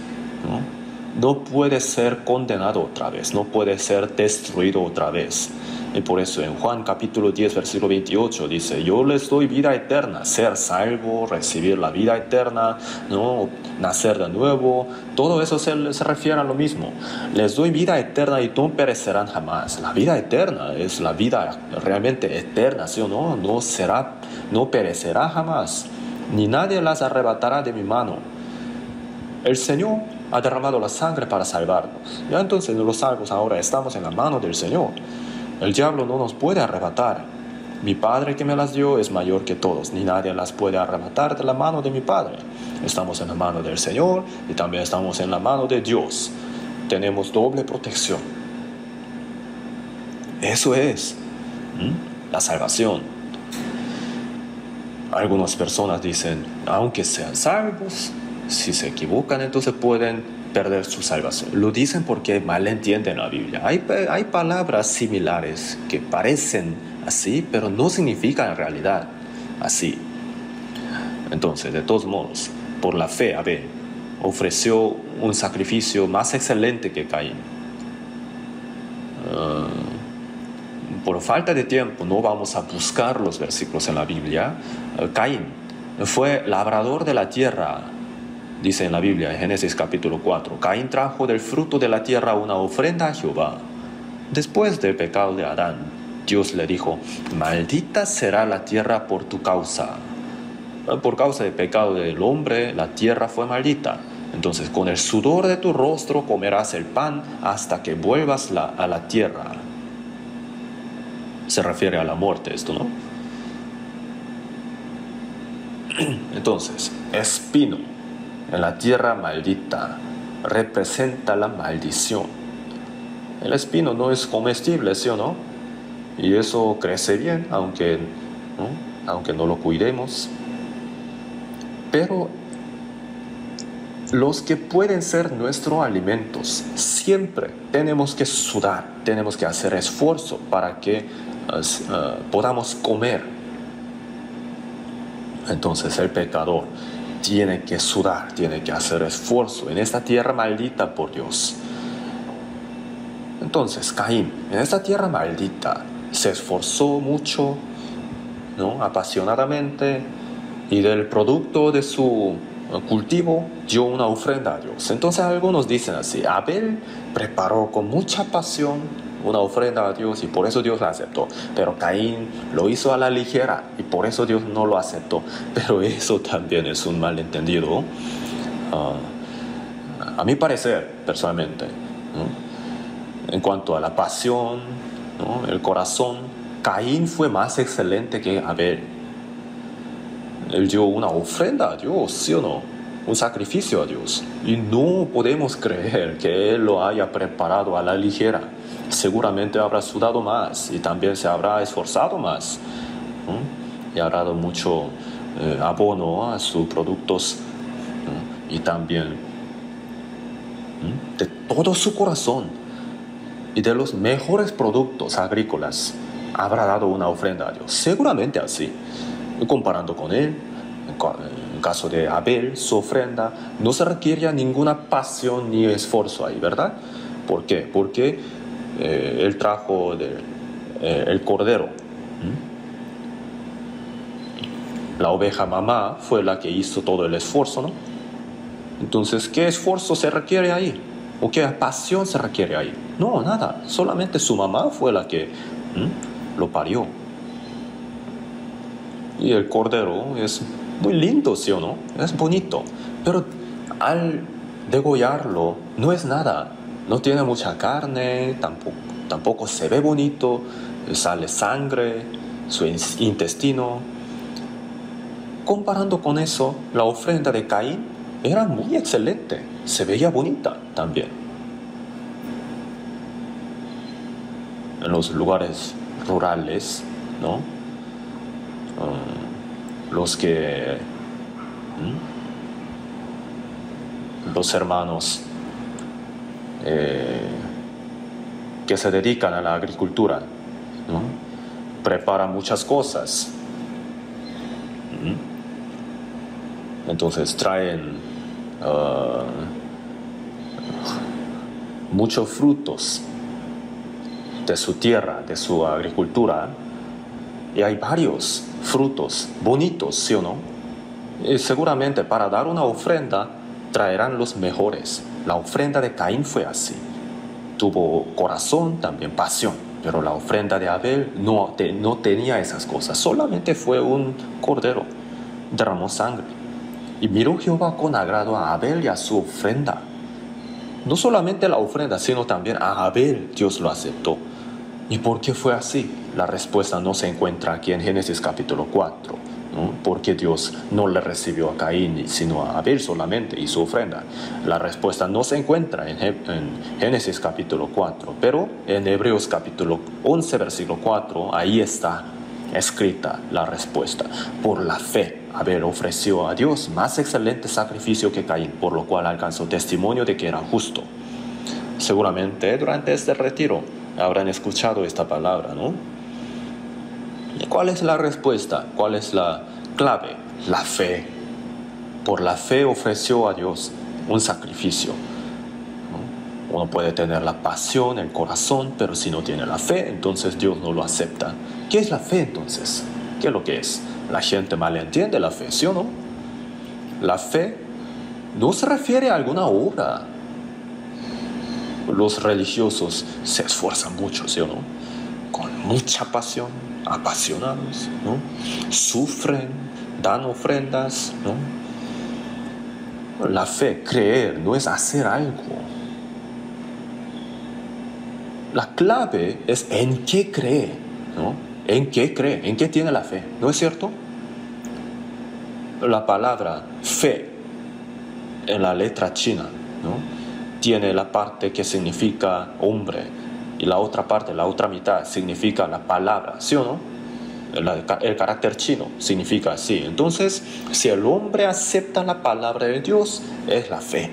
no puede ser condenado otra vez, no puede ser destruido otra vez. Y por eso en Juan capítulo 10, versículo 28 dice, yo les doy vida eterna, ser salvo, recibir la vida eterna, ¿no? Nacer de nuevo, todo eso se refiere a lo mismo. Les doy vida eterna y no perecerán jamás. La vida eterna es la vida realmente eterna, ¿sí o no? No perecerá jamás, ni nadie las arrebatará de mi mano. El Señor ha derramado la sangre para salvarnos. Ya entonces los salvos ahora estamos en la mano del Señor. El diablo no nos puede arrebatar. Mi Padre que me las dio es mayor que todos, ni nadie las puede arrebatar de la mano de mi Padre. Estamos en la mano del Señor y también estamos en la mano de Dios. Tenemos doble protección. Eso es la salvación. Algunas personas dicen, aunque sean salvos, si se equivocan entonces pueden perder su salvación. Lo dicen porque malentienden la Biblia. Hay palabras similares que parecen así, pero no significan en realidad así. Entonces, de todos modos, por la fe, Abel ofreció un sacrificio más excelente que Caín. Por falta de tiempo no vamos a buscar los versículos en la Biblia. Caín fue labrador de la tierra. Dice en la Biblia, en Génesis capítulo 4, Caín trajo del fruto de la tierra una ofrenda a Jehová. Después del pecado de Adán, Dios le dijo, maldita será la tierra por tu causa. Por causa del pecado del hombre, la tierra fue maldita. Entonces, con el sudor de tu rostro comerás el pan hasta que vuelvas a la tierra. Se refiere a la muerte esto, ¿no? Entonces, espino en la tierra maldita representa la maldición. El espino no es comestible, ¿sí o no? Y eso crece bien, aunque no lo cuidemos. Pero los que pueden ser nuestros alimentos, siempre tenemos que sudar, tenemos que hacer esfuerzo para que podamos comer. Entonces el pecador tiene que sudar, tiene que hacer esfuerzo en esta tierra maldita por Dios. Entonces Caín, en esta tierra maldita, se esforzó mucho, ¿no? Apasionadamente, y del producto de su cultivo dio una ofrenda a Dios. Entonces algunos dicen así, Abel preparó con mucha pasión una ofrenda a Dios y por eso Dios la aceptó. Pero Caín lo hizo a la ligera y por eso Dios no lo aceptó. Pero eso también es un malentendido. A mi parecer, personalmente, ¿no? En cuanto a la pasión, ¿no? El corazón, Caín fue más excelente que Abel. Él dio una ofrenda a Dios, ¿sí o no? Un sacrificio a Dios. Y no podemos creer que Él lo haya preparado a la ligera. Seguramente habrá sudado más y también se habrá esforzado más, ¿no? Y habrá dado mucho abono a sus productos, ¿no? Y también de todo su corazón y de los mejores productos agrícolas habrá dado una ofrenda a Dios. Seguramente así. Y comparando con Él, En caso de Abel, su ofrenda, no se requiere ninguna pasión ni esfuerzo ahí, ¿verdad? ¿Por qué? Porque él trajo el cordero. La oveja mamá fue la que hizo todo el esfuerzo, ¿no? Entonces, ¿qué esfuerzo se requiere ahí? ¿O qué pasión se requiere ahí? No, nada. Solamente su mamá fue la que lo parió. Y el cordero es muy lindo, ¿sí o no? Es bonito. Pero al degollarlo, no es nada. No tiene mucha carne, tampoco se ve bonito, sale sangre, su intestino. Comparando con eso, la ofrenda de Caín era muy excelente, se veía bonita también. En los lugares rurales, ¿no? Los hermanos que se dedican a la agricultura, ¿no? Preparan muchas cosas. Entonces traen muchos frutos de su tierra, de su agricultura, y hay varios frutos bonitos, ¿sí o no? Y seguramente para dar una ofrenda traerán los mejores. La ofrenda de Caín fue así. Tuvo corazón, también pasión, pero la ofrenda de Abel no tenía esas cosas. Solamente fue un cordero, derramó sangre. Y miró Jehová con agrado a Abel y a su ofrenda. No solamente la ofrenda, sino también a Abel Dios lo aceptó. ¿Y por qué fue así? La respuesta no se encuentra aquí en Génesis capítulo 4, ¿no? Porque Dios no le recibió a Caín, sino a Abel solamente y su ofrenda. La respuesta no se encuentra en Génesis capítulo 4, pero en Hebreos capítulo 11, versículo 4, ahí está escrita la respuesta. Por la fe, Abel ofreció a Dios más excelente sacrificio que Caín, por lo cual alcanzó testimonio de que era justo. Seguramente durante este retiro habrán escuchado esta palabra, ¿no? ¿Y cuál es la respuesta? ¿Cuál es la clave? La fe. Por la fe ofreció a Dios un sacrificio, ¿no? Uno puede tener la pasión, el corazón, pero si no tiene la fe, entonces Dios no lo acepta. ¿Qué es la fe entonces? ¿Qué es lo que es? La gente malentiende la fe, ¿sí o no? La fe no se refiere a alguna obra. Los religiosos se esfuerzan mucho, ¿sí o no? Con mucha pasión, apasionados, ¿no? Sufren, dan ofrendas, ¿no? La fe, creer, no es hacer algo. La clave es en qué cree, ¿no? ¿En qué cree? ¿En qué tiene la fe? ¿No es cierto? La palabra fe en la letra china, ¿no? Tiene la parte que significa hombre y la otra parte, la otra mitad, significa la palabra, ¿sí o no? El carácter chino significa así. Entonces, si el hombre acepta la palabra de Dios, es la fe.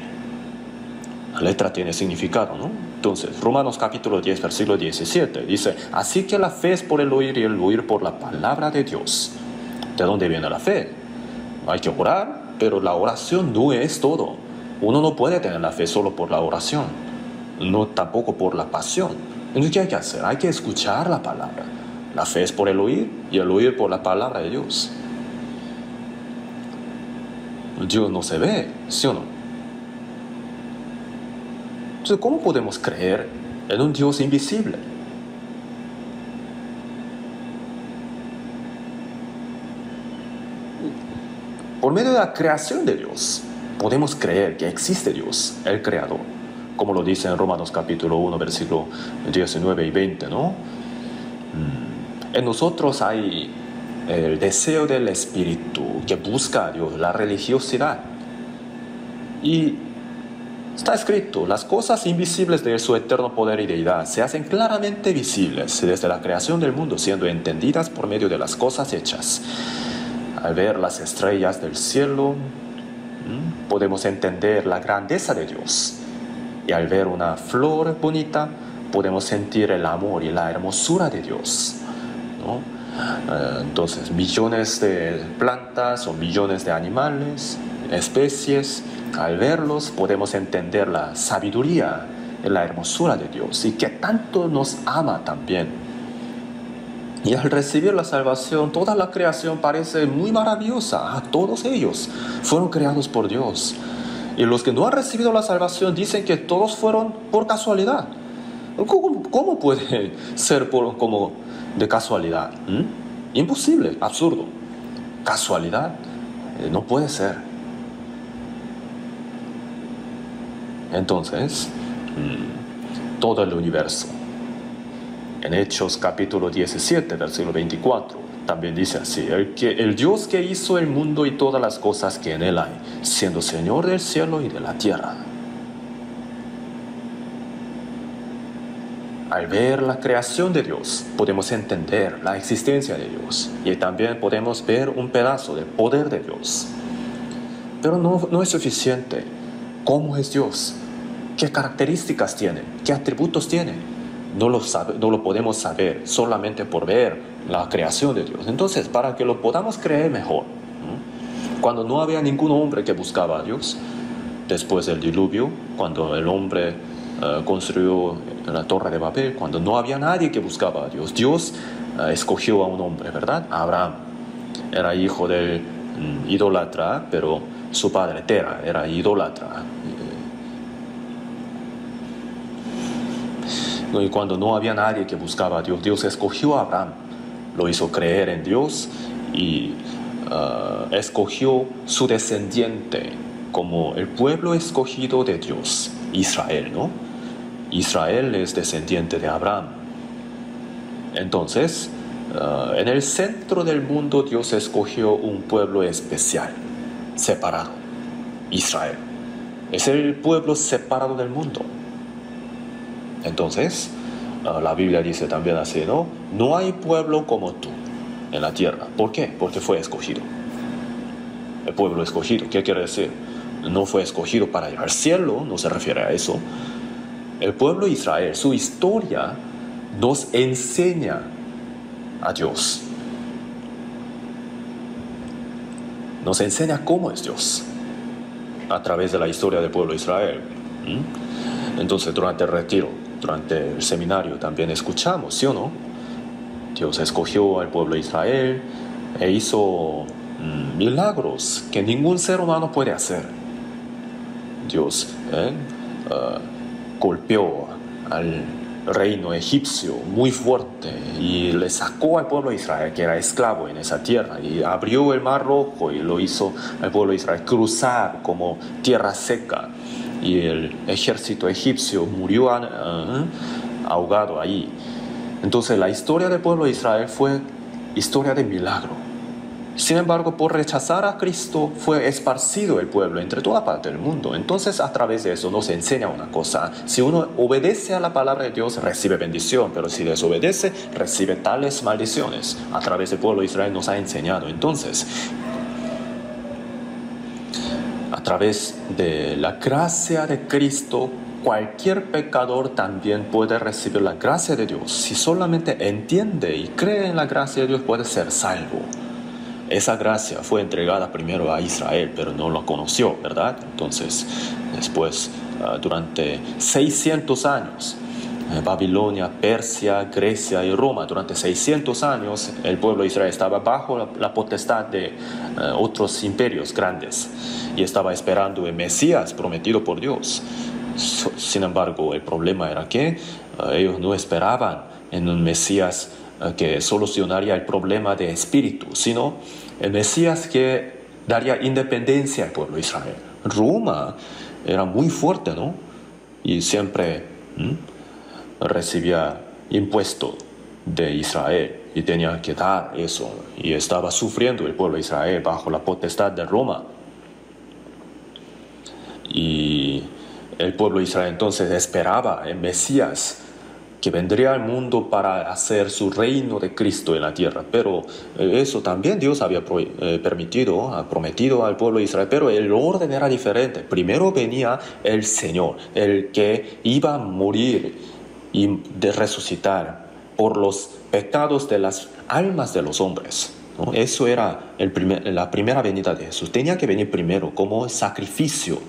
La letra tiene significado, ¿no? Entonces, Romanos capítulo 10, versículo 17, dice: así que la fe es por el oír y el oír por la palabra de Dios. ¿De dónde viene la fe? Hay que orar, pero la oración no es todo. Uno no puede tener la fe solo por la oración, no tampoco por la pasión. Entonces, ¿qué hay que hacer? Hay que escuchar la palabra. La fe es por el oír y el oír por la palabra de Dios. Dios no se ve, ¿sí o no? Entonces, ¿cómo podemos creer en un Dios invisible? Por medio de la creación de Dios, podemos creer que existe Dios, el Creador, como lo dice en Romanos capítulo 1, versículo 19 y 20, ¿no? En nosotros hay el deseo del Espíritu que busca a Dios, la religiosidad. Y está escrito: las cosas invisibles de su eterno poder y deidad se hacen claramente visibles desde la creación del mundo, siendo entendidas por medio de las cosas hechas. Al ver las estrellas del cielo, podemos entender la grandeza de Dios. Y al ver una flor bonita, podemos sentir el amor y la hermosura de Dios, ¿no? Entonces, millones de plantas o millones de animales, especies, al verlos podemos entender la sabiduría, la hermosura de Dios y que tanto nos ama también. Y al recibir la salvación, toda la creación parece muy maravillosa. Todos ellos fueron creados por Dios. Y los que no han recibido la salvación dicen que todos fueron por casualidad. ¿Cómo puede ser como de casualidad? Imposible, absurdo. Casualidad no puede ser. Entonces, todo el universo. En Hechos capítulo 17, versículo 24, también dice así: el Dios que hizo el mundo y todas las cosas que en él hay, siendo Señor del cielo y de la tierra. Al ver la creación de Dios, podemos entender la existencia de Dios y también podemos ver un pedazo del poder de Dios. Pero no es suficiente. ¿Cómo es Dios? ¿Qué características tiene? ¿Qué atributos tiene? No lo podemos saber solamente por ver la creación de Dios. Entonces, para que lo podamos creer mejor, cuando no había ningún hombre que buscaba a Dios, después del diluvio, cuando el hombre construyó la Torre de Babel, cuando no había nadie que buscaba a Dios, Dios escogió a un hombre, ¿verdad? Abraham era hijo del idólatra, pero su padre Tera era idólatra. Y cuando no había nadie que buscaba a Dios, Dios escogió a Abraham, lo hizo creer en Dios y escogió su descendiente como el pueblo escogido de Dios, Israel, ¿no? Israel es descendiente de Abraham. Entonces, en el centro del mundo Dios escogió un pueblo especial, separado, Israel. Es el pueblo separado del mundo. Entonces, la Biblia dice también así, ¿no? No hay pueblo como tú en la tierra. ¿Por qué? Porque fue escogido. El pueblo escogido, ¿qué quiere decir? No fue escogido para ir al cielo, no se refiere a eso. El pueblo de Israel, su historia nos enseña a Dios. Nos enseña cómo es Dios a través de la historia del pueblo de Israel. Entonces, durante el retiro, durante el seminario también escuchamos, ¿sí o no? Dios escogió al pueblo de Israel e hizo milagros que ningún ser humano puede hacer. Dios golpeó al reino egipcio muy fuerte y le sacó al pueblo de Israel, que era esclavo en esa tierra, y abrió el mar rojo y lo hizo al pueblo de Israel cruzar como tierra seca. Y el ejército egipcio murió ahogado ahí. Entonces la historia del pueblo de Israel fue historia de milagro. Sin embargo, por rechazar a Cristo fue esparcido el pueblo entre toda parte del mundo. Entonces, a través de eso nos enseña una cosa: si uno obedece a la palabra de Dios, recibe bendición, pero si desobedece, recibe tales maldiciones. A través del pueblo de Israel nos ha enseñado. Entonces, a través de la gracia de Cristo, cualquier pecador también puede recibir la gracia de Dios. Si solamente entiende y cree en la gracia de Dios, puede ser salvo. Esa gracia fue entregada primero a Israel, pero no lo conoció, ¿verdad? Entonces, después, durante 600 años, Babilonia, Persia, Grecia y Roma, durante 600 años, el pueblo de Israel estaba bajo la potestad de otros imperios grandes y estaba esperando el Mesías prometido por Dios. Sin embargo, el problema era que ellos no esperaban en un Mesías que solucionaría el problema de espíritu, sino el Mesías que daría independencia al pueblo de Israel. Roma era muy fuerte, ¿no? Y siempre recibía impuesto de Israel y tenía que dar eso. Y estaba sufriendo el pueblo de Israel bajo la potestad de Roma. Y el pueblo de Israel entonces esperaba el Mesías que vendría al mundo para hacer su reino de Cristo en la tierra. Pero eso también Dios había prometido al pueblo de Israel, pero el orden era diferente. Primero venía el Señor, el que iba a morir y de resucitar por los pecados de las almas de los hombres, ¿no? Eso era la primera venida de Jesús. Tenía que venir primero como sacrificio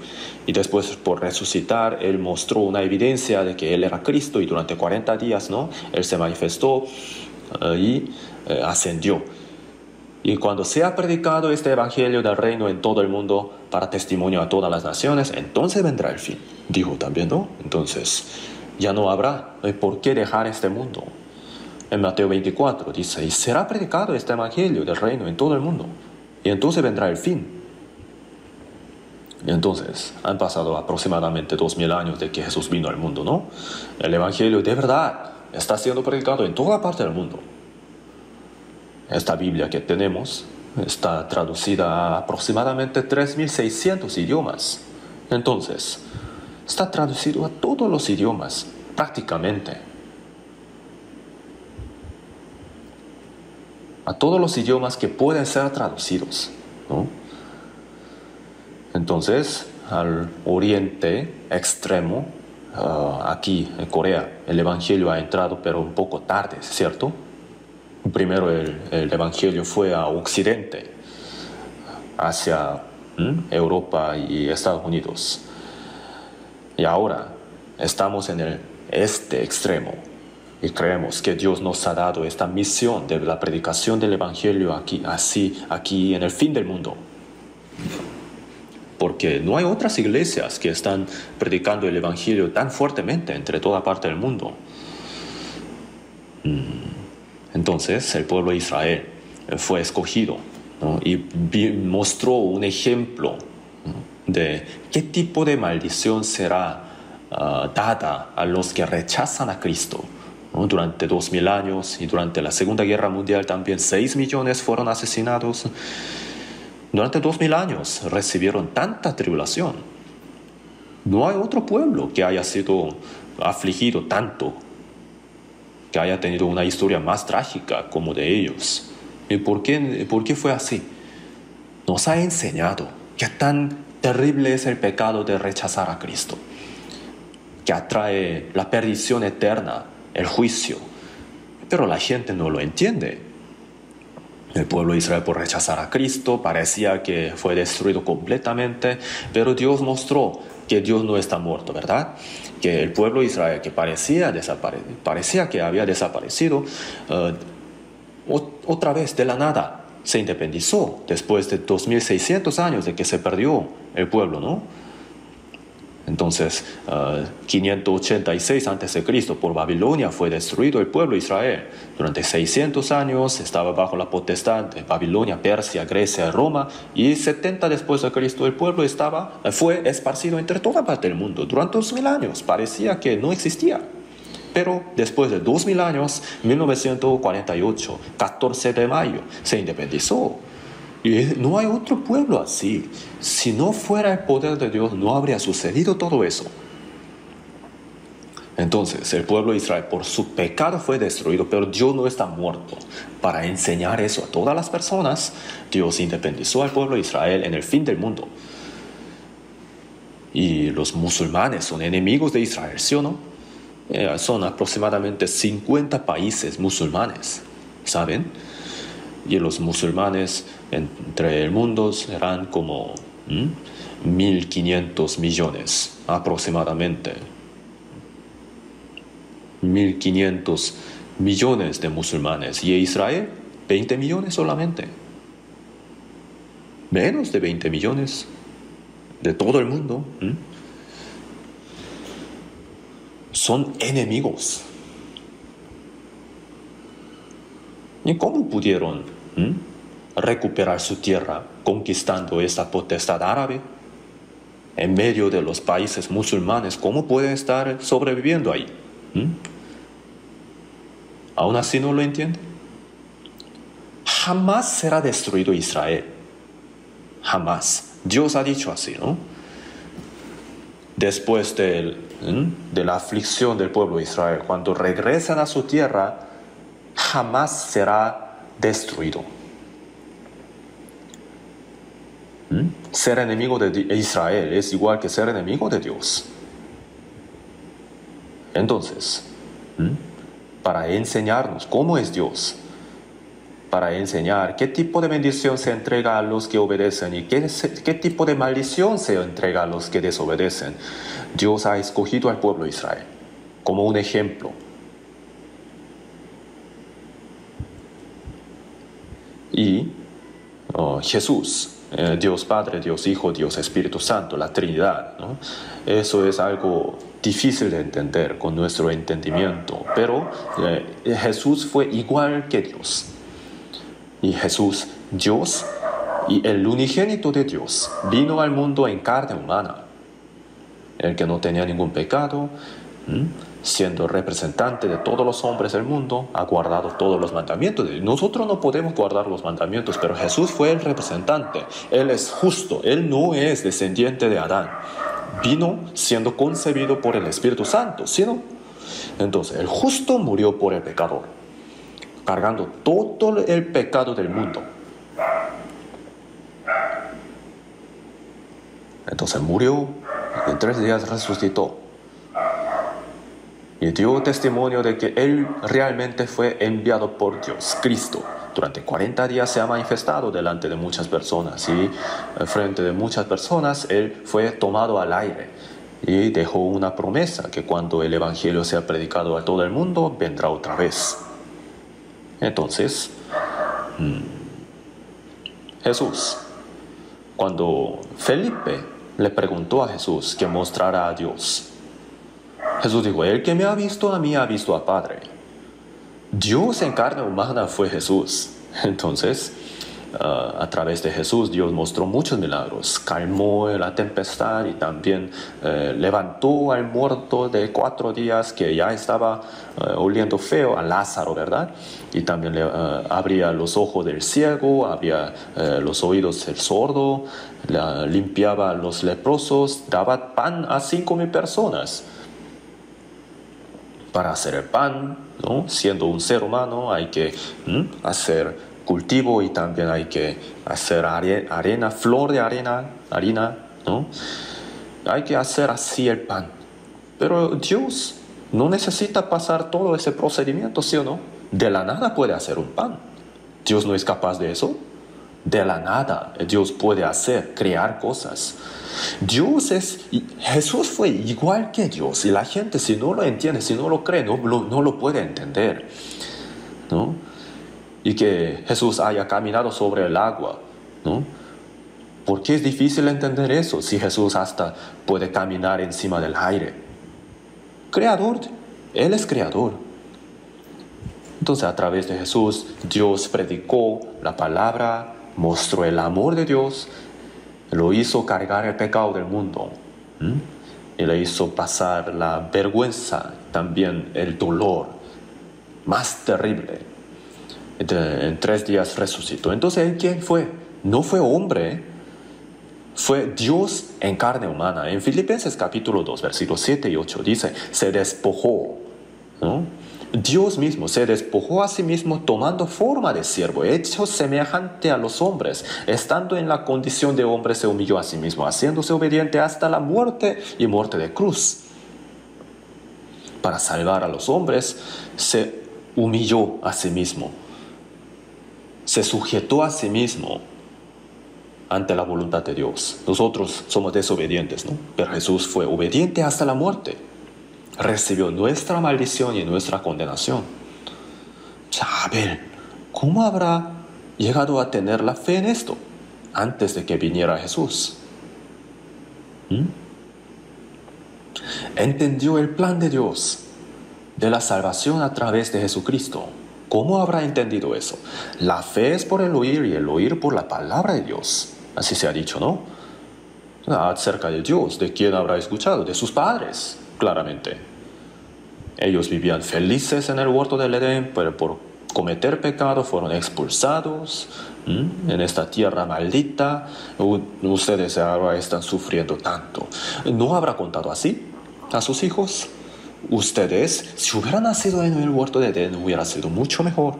y después por resucitar Él mostró una evidencia de que Él era Cristo y durante 40 días, ¿no? Él se manifestó y ascendió. Y cuando sea predicado este evangelio del reino en todo el mundo para testimonio a todas las naciones, entonces vendrá el fin. Dijo también, ¿no? Entonces ya no habrá por qué dejar este mundo. En Mateo 24 dice, y será predicado este evangelio del reino en todo el mundo. Y entonces vendrá el fin. Y entonces han pasado aproximadamente 2000 años de que Jesús vino al mundo, ¿no? El evangelio de verdad está siendo predicado en toda parte del mundo. Esta Biblia que tenemos está traducida a aproximadamente 3600 idiomas. Entonces, está traducido a todos los idiomas, prácticamente. A todos los idiomas que pueden ser traducidos, ¿no? Entonces, al oriente extremo, aquí en Corea, el Evangelio ha entrado, pero un poco tarde, ¿cierto? Primero el Evangelio fue a Occidente, hacia Europa y Estados Unidos. Y ahora estamos en el este extremo. Y creemos que Dios nos ha dado esta misión de la predicación del Evangelio aquí en el fin del mundo. Porque no hay otras iglesias que están predicando el Evangelio tan fuertemente entre toda parte del mundo. Entonces el pueblo de Israel fue escogido, ¿no? Y mostró un ejemplo, ¿no? De qué tipo de maldición será dada a los que rechazan a Cristo. ¿No? Durante 2000 años y durante la Segunda Guerra Mundial también 6 millones fueron asesinados. Durante 2000 años recibieron tanta tribulación. No hay otro pueblo que haya sido afligido tanto, que haya tenido una historia más trágica como de ellos. ¿Y por qué fue así? Nos ha enseñado qué tan terrible es el pecado de rechazar a Cristo, que atrae la perdición eterna, el juicio. Pero la gente no lo entiende. El pueblo de Israel, por rechazar a Cristo, parecía que fue destruido completamente, pero Dios mostró que Dios no está muerto, ¿verdad? Que el pueblo de Israel, que parecía que había desaparecido, otra vez de la nada se independizó después de 2600 años de que se perdió el pueblo, ¿no? Entonces, 586 a.C. por Babilonia fue destruido el pueblo de Israel. Durante 600 años estaba bajo la potestad de Babilonia, Persia, Grecia, Roma, y 70 después de Cristo el pueblo fue esparcido entre toda parte del mundo. Durante 2000 años parecía que no existía. Pero después de 2000 años, 1948, 14 de mayo, se independizó. Y no hay otro pueblo así. Si no fuera el poder de Dios, no habría sucedido todo eso. Entonces, el pueblo de Israel por su pecado fue destruido, pero Dios no está muerto. Para enseñar eso a todas las personas, Dios independizó al pueblo de Israel en el fin del mundo. Y los musulmanes son enemigos de Israel, ¿sí o no? Son aproximadamente 50 países musulmanes, ¿saben? Y los musulmanes entre el mundo serán como 1.500 millones aproximadamente. 1.500 millones de musulmanes. Y Israel, 20 millones solamente. Menos de 20 millones de todo el mundo. Son enemigos. ¿Y cómo pudieron recuperar su tierra conquistando esta potestad árabe? En medio de los países musulmanes, ¿cómo pueden estar sobreviviendo ahí? ¿Aún así no lo entienden? Jamás será destruido Israel. Jamás. Dios ha dicho así, ¿no? Después de la aflicción del pueblo de Israel, cuando regresan a su tierra, jamás será destruido. Ser enemigo de Israel es igual que ser enemigo de Dios. Entonces, para enseñarnos cómo es Dios, para enseñar qué tipo de bendición se entrega a los que obedecen y qué tipo de maldición se entrega a los que desobedecen. Dios ha escogido al pueblo de Israel como un ejemplo. Y Jesús, Dios Padre, Dios Hijo, Dios Espíritu Santo, la Trinidad, ¿no? Eso es algo difícil de entender con nuestro entendimiento, pero Jesús fue igual que Dios. Y Jesús, Dios y el unigénito de Dios, vino al mundo en carne humana, el que no tenía ningún pecado, siendo representante de todos los hombres del mundo, ha guardado todos los mandamientos. Nosotros no podemos guardar los mandamientos, pero Jesús fue el representante. Él es justo, Él no es descendiente de Adán. Vino siendo concebido por el Espíritu Santo, ¿sí no? Entonces, el justo murió por el pecador, cargando todo el pecado del mundo. Entonces murió, y en 3 días resucitó. Y dio testimonio de que Él realmente fue enviado por Dios, Cristo. Durante 40 días se ha manifestado delante de muchas personas y frente de muchas personas Él fue tomado al aire y dejó una promesa que cuando el Evangelio sea predicado a todo el mundo, vendrá otra vez. Entonces, Jesús, cuando Felipe le preguntó a Jesús que mostrara a Dios, Jesús dijo, el que me ha visto a mí ha visto al Padre. Dios en carne humana fue Jesús. Entonces, a través de Jesús, Dios mostró muchos milagros. Calmó la tempestad y también levantó al muerto de 4 días que ya estaba oliendo feo, a Lázaro, ¿verdad? Y también abría los ojos del ciego, abría los oídos del sordo, limpiaba a los leprosos, daba pan a 5,000 personas. Para hacer el pan, ¿no? Siendo un ser humano, hay que hacer cultivo y también hay que hacer arena, flor de harina, ¿no? Hay que hacer así el pan. Pero Dios no necesita pasar todo ese procedimiento, ¿sí o no? De la nada puede hacer un pan. ¿Dios no es capaz de eso? De la nada Dios puede crear cosas. Jesús fue igual que Dios y la gente si no lo entiende, si no lo cree, no lo puede entender, ¿no? Y que Jesús haya caminado sobre el agua, ¿no? ¿Por qué es difícil entender eso si Jesús hasta puede caminar encima del aire? Creador, Él es creador. Entonces a través de Jesús, Dios predicó la palabra, mostró el amor de Dios, lo hizo cargar el pecado del mundo, y le hizo pasar la vergüenza, también el dolor más terrible. En 3 días resucitó. Entonces, ¿él quién fue? No fue hombre, fue Dios en carne humana. En Filipenses capítulo 2, versículos 7 y 8 dice, se despojó, ¿no? Dios mismo se despojó a sí mismo tomando forma de siervo, hecho semejante a los hombres. Estando en la condición de hombre se humilló a sí mismo, haciéndose obediente hasta la muerte y muerte de cruz. Para salvar a los hombres se humilló a sí mismo, se sujetó a sí mismo ante la voluntad de Dios. Nosotros somos desobedientes, ¿no? Pero Jesús fue obediente hasta la muerte. Recibió nuestra maldición y nuestra condenación. A ver, ¿cómo habrá llegado a tener la fe en esto antes de que viniera Jesús? Entendió el plan de Dios de la salvación a través de Jesucristo. ¿Cómo habrá entendido eso? La fe es por el oír y el oír por la palabra de Dios. Así se ha dicho, ¿no? Acerca de Dios, ¿de quién habrá escuchado? De sus padres, claramente. Ellos vivían felices en el huerto del Edén, pero por cometer pecado fueron expulsados en esta tierra maldita. Ustedes ahora están sufriendo tanto. ¿No habrá contado así a sus hijos? Ustedes, si hubieran nacido en el huerto de Edén, hubiera sido mucho mejor.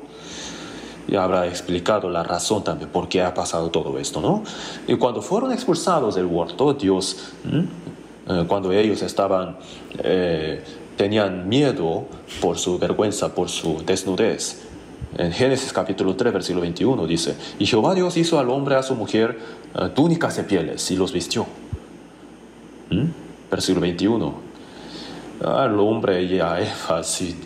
Y habrá explicado la razón también por qué ha pasado todo esto, ¿no? Y cuando fueron expulsados del huerto, Dios, cuando ellos tenían miedo por su vergüenza, por su desnudez, En Génesis capítulo 3, versículo 21 dice, y Jehová Dios hizo al hombre y a su mujer túnicas de pieles y los vistió. Versículo 21. Al hombre y a Eva, sí.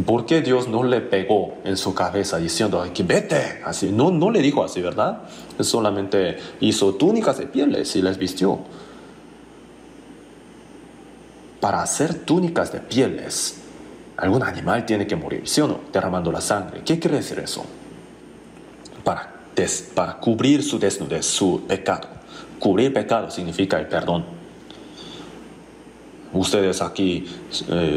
¿Por qué Dios no le pegó en su cabeza diciendo que vete? Así, no le dijo así, ¿verdad? Solamente hizo túnicas de pieles y les vistió. Para hacer túnicas de pieles, algún animal tiene que morir, ¿sí o no? Derramando la sangre. ¿Qué quiere decir eso? Para cubrir su desnudez, su pecado. Cubrir pecado significa el perdón. Ustedes aquí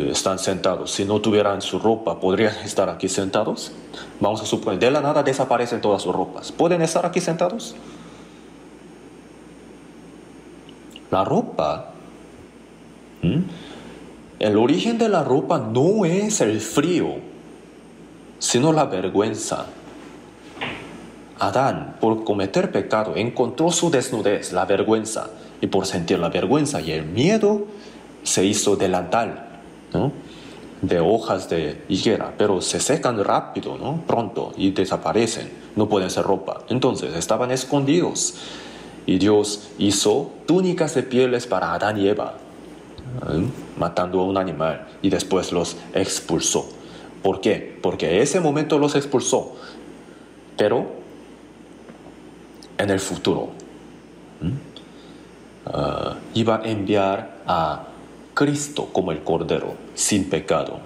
están sentados. Si no tuvieran su ropa, ¿podrían estar aquí sentados? Vamos a suponer, de la nada desaparecen todas sus ropas. ¿Pueden estar aquí sentados? La ropa, el origen de la ropa no es el frío, sino la vergüenza. Adán, por cometer pecado, encontró su desnudez, la vergüenza. Y por sentir la vergüenza y el miedo, se hizo delantal, ¿no? De hojas de higuera, pero se secan rápido, ¿no? Pronto, y desaparecen, no pueden ser ropa. Entonces estaban escondidos y Dios hizo túnicas de pieles para Adán y Eva, matando a un animal, y después los expulsó. ¿Por qué? Porque en ese momento los expulsó, pero en el futuro iba a enviar a Cristo como el Cordero, sin pecado.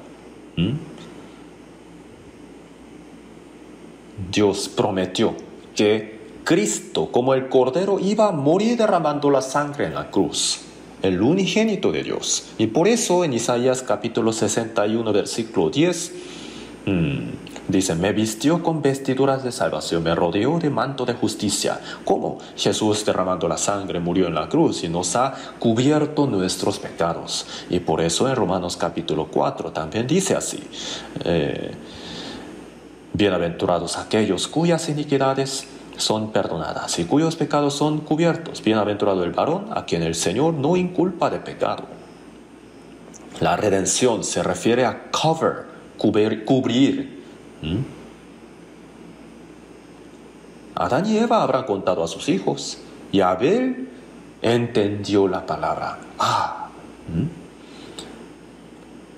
Dios prometió que Cristo como el Cordero iba a morir derramando la sangre en la cruz, el unigénito de Dios. Y por eso en Isaías capítulo 61 versículo 10 dice, me vistió con vestiduras de salvación, me rodeó de manto de justicia. ¿Cómo? Jesús derramando la sangre murió en la cruz y nos ha cubierto nuestros pecados. Y por eso en Romanos capítulo 4 también dice así, bienaventurados aquellos cuyas iniquidades son perdonadas y cuyos pecados son cubiertos. Bienaventurado el varón a quien el Señor no inculpa de pecado. La redención se refiere a cubrir. Adán y Eva habrán contado a sus hijos y Abel entendió la palabra.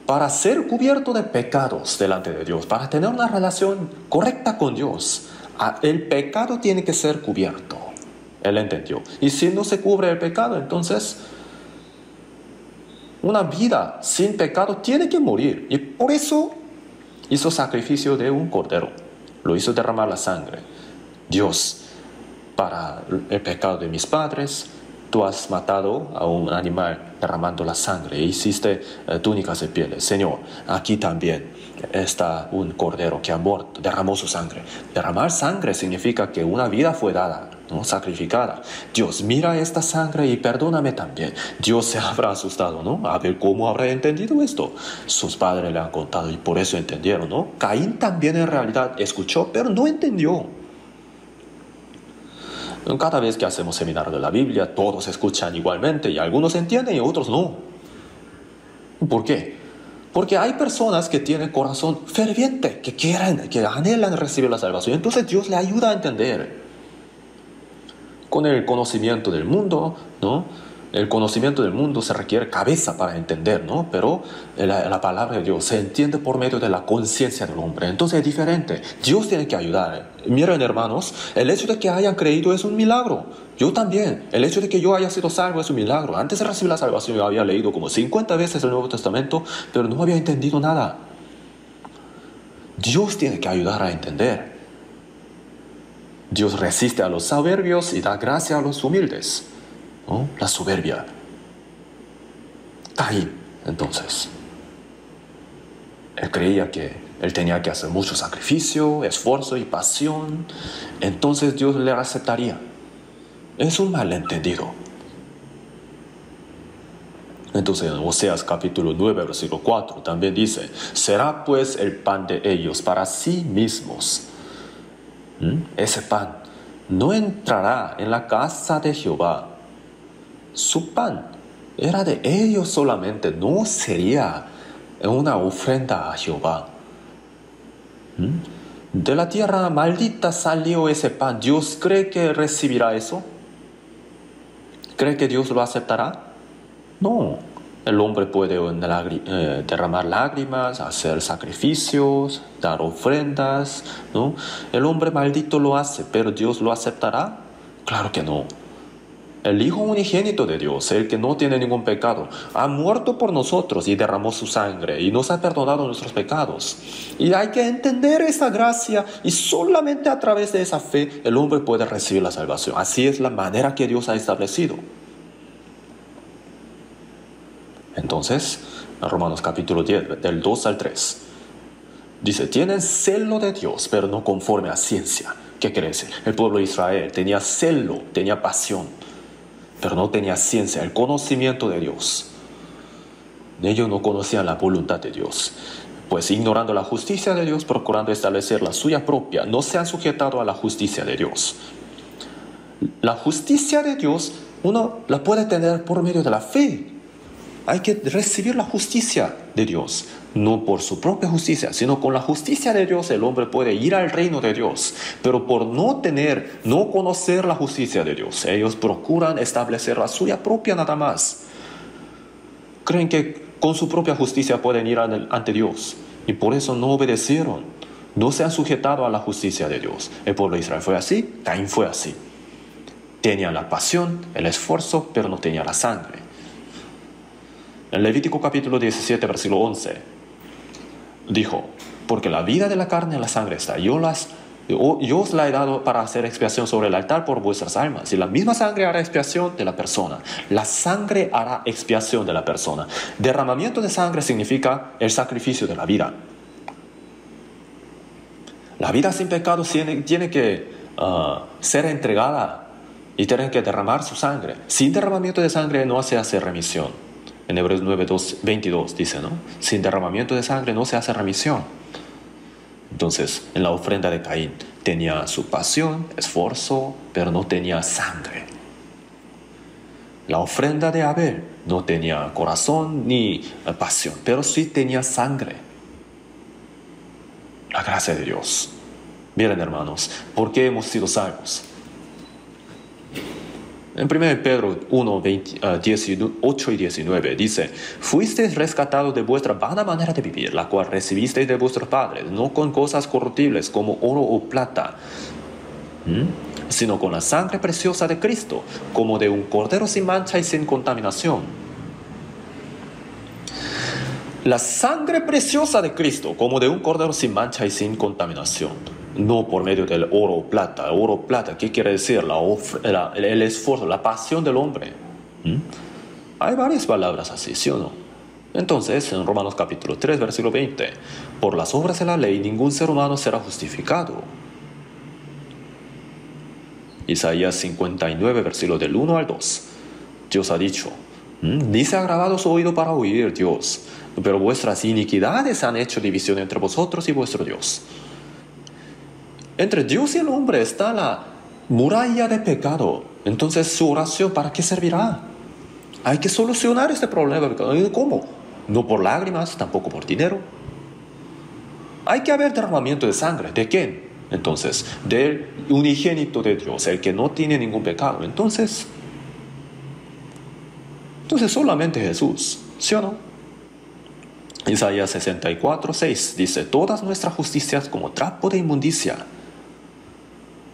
Para ser cubierto de pecados delante de Dios, para tener una relación correcta con Dios, el pecado tiene que ser cubierto. Él entendió. Y si no se cubre el pecado, entonces una vida sin pecado tiene que morir. Y por eso hizo sacrificio de un cordero. Lo hizo derramar la sangre. Dios, para el pecado de mis padres, tú has matado a un animal derramando la sangre e hiciste túnicas de pieles. Señor, aquí también está un cordero que ha muerto, derramó su sangre. Derramar sangre significa que una vida fue dada, ¿no? Sacrificada. Dios, mira esta sangre y perdóname también. Dios se habrá asustado, ¿no? A ver cómo habrá entendido esto. Sus padres le han contado y por eso entendieron, ¿no? Caín también en realidad escuchó, pero no entendió. Cada vez que hacemos seminario de la Biblia, todos escuchan igualmente y algunos entienden y otros no. ¿Por qué? Porque hay personas que tienen corazón ferviente, que quieren, que anhelan recibir la salvación. Entonces Dios le ayuda a entender. Con el conocimiento del mundo, ¿no? El conocimiento del mundo se requiere cabeza para entender, ¿no? Pero la palabra de Dios se entiende por medio de la conciencia del hombre. Entonces es diferente. Dios tiene que ayudar. Miren, hermanos, el hecho de que hayan creído es un milagro. Yo también. El hecho de que yo haya sido salvo es un milagro. Antes de recibir la salvación yo había leído como 50 veces el Nuevo Testamento, pero no había entendido nada. Dios tiene que ayudar a entender. Dios resiste a los soberbios y da gracia a los humildes, ¿no? La soberbia. Caín, entonces, él creía que él tenía que hacer mucho sacrificio, esfuerzo y pasión. Entonces Dios le aceptaría. Es un malentendido. Entonces en Oseas capítulo 9, versículo 4 también dice, será pues el pan de ellos para sí mismos. Ese pan no entrará en la casa de Jehová. Su pan era de ellos solamente, no sería una ofrenda a Jehová. De la tierra maldita salió ese pan. ¿Dios cree que recibirá eso? ¿Cree que Dios lo aceptará? No. El hombre puede derramar lágrimas, hacer sacrificios, dar ofrendas, ¿no? El hombre maldito lo hace, pero ¿Dios lo aceptará? Claro que no. El Hijo unigénito de Dios, el que no tiene ningún pecado, ha muerto por nosotros y derramó su sangre y nos ha perdonado nuestros pecados. Y hay que entender esa gracia y solamente a través de esa fe el hombre puede recibir la salvación. Así es la manera que Dios ha establecido. Entonces, en Romanos capítulo 10, del 2 al 3, dice, tienen celo de Dios, pero no conforme a ciencia. ¿Qué quiere decir? El pueblo de Israel tenía celo, tenía pasión, pero no tenía ciencia, el conocimiento de Dios. Ellos no conocían la voluntad de Dios. Pues ignorando la justicia de Dios, procurando establecer la suya propia, no se han sujetado a la justicia de Dios. La justicia de Dios uno la puede tener por medio de la fe. Hay que recibir la justicia de Dios, no por su propia justicia, sino con la justicia de Dios el hombre puede ir al reino de Dios. Pero por no conocer la justicia de Dios, ellos procuran establecer la suya propia nada más. Creen que con su propia justicia pueden ir ante Dios y por eso no obedecieron, no se han sujetado a la justicia de Dios. El pueblo de Israel fue así, Caín fue así. Tenía la pasión, el esfuerzo, pero no tenía la sangre. En Levítico capítulo 17, versículo 11, dijo, porque la vida de la carne en la sangre está. Yo os la he dado para hacer expiación sobre el altar por vuestras almas. Y la misma sangre hará expiación de la persona. La sangre hará expiación de la persona. Derramamiento de sangre significa el sacrificio de la vida. La vida sin pecado tiene que ser entregada y tiene que derramar su sangre. Sin derramamiento de sangre no se hace remisión. En Hebreos 9:22 dice, ¿no? Sin derramamiento de sangre no se hace remisión. Entonces, en la ofrenda de Caín tenía su pasión, esfuerzo, pero no tenía sangre. La ofrenda de Abel no tenía corazón ni pasión, pero sí tenía sangre. La gracia de Dios. Miren, hermanos, ¿por qué hemos sido salvos? En 1 Pedro 1, 18 y 19 dice, fuisteis rescatados de vuestra vana manera de vivir, la cual recibisteis de vuestros padres, no con cosas corruptibles como oro o plata, sino con la sangre preciosa de Cristo, como de un cordero sin mancha y sin contaminación. La sangre preciosa de Cristo, como de un cordero sin mancha y sin contaminación. No por medio del oro o plata. Oro o plata, ¿qué quiere decir? El esfuerzo, la pasión del hombre. Hay varias palabras así, ¿sí o no? Entonces, en Romanos capítulo 3, versículo 20, por las obras de la ley ningún ser humano será justificado. Isaías 59, versículo del 1 al 2. Dios ha dicho, ni se ha agravado su oído para oír, Dios, pero vuestras iniquidades han hecho división entre vosotros y vuestro Dios. Entre Dios y el hombre está la muralla de pecado. Entonces, su oración, ¿para qué servirá? Hay que solucionar este problema. ¿Cómo? No por lágrimas, tampoco por dinero. Hay que haber derramamiento de sangre. ¿De quién? Entonces, del unigénito de Dios, el que no tiene ningún pecado. Entonces solamente Jesús, ¿sí o no? Isaías 64, 6 dice, todas nuestras justicias como trapo de inmundicia.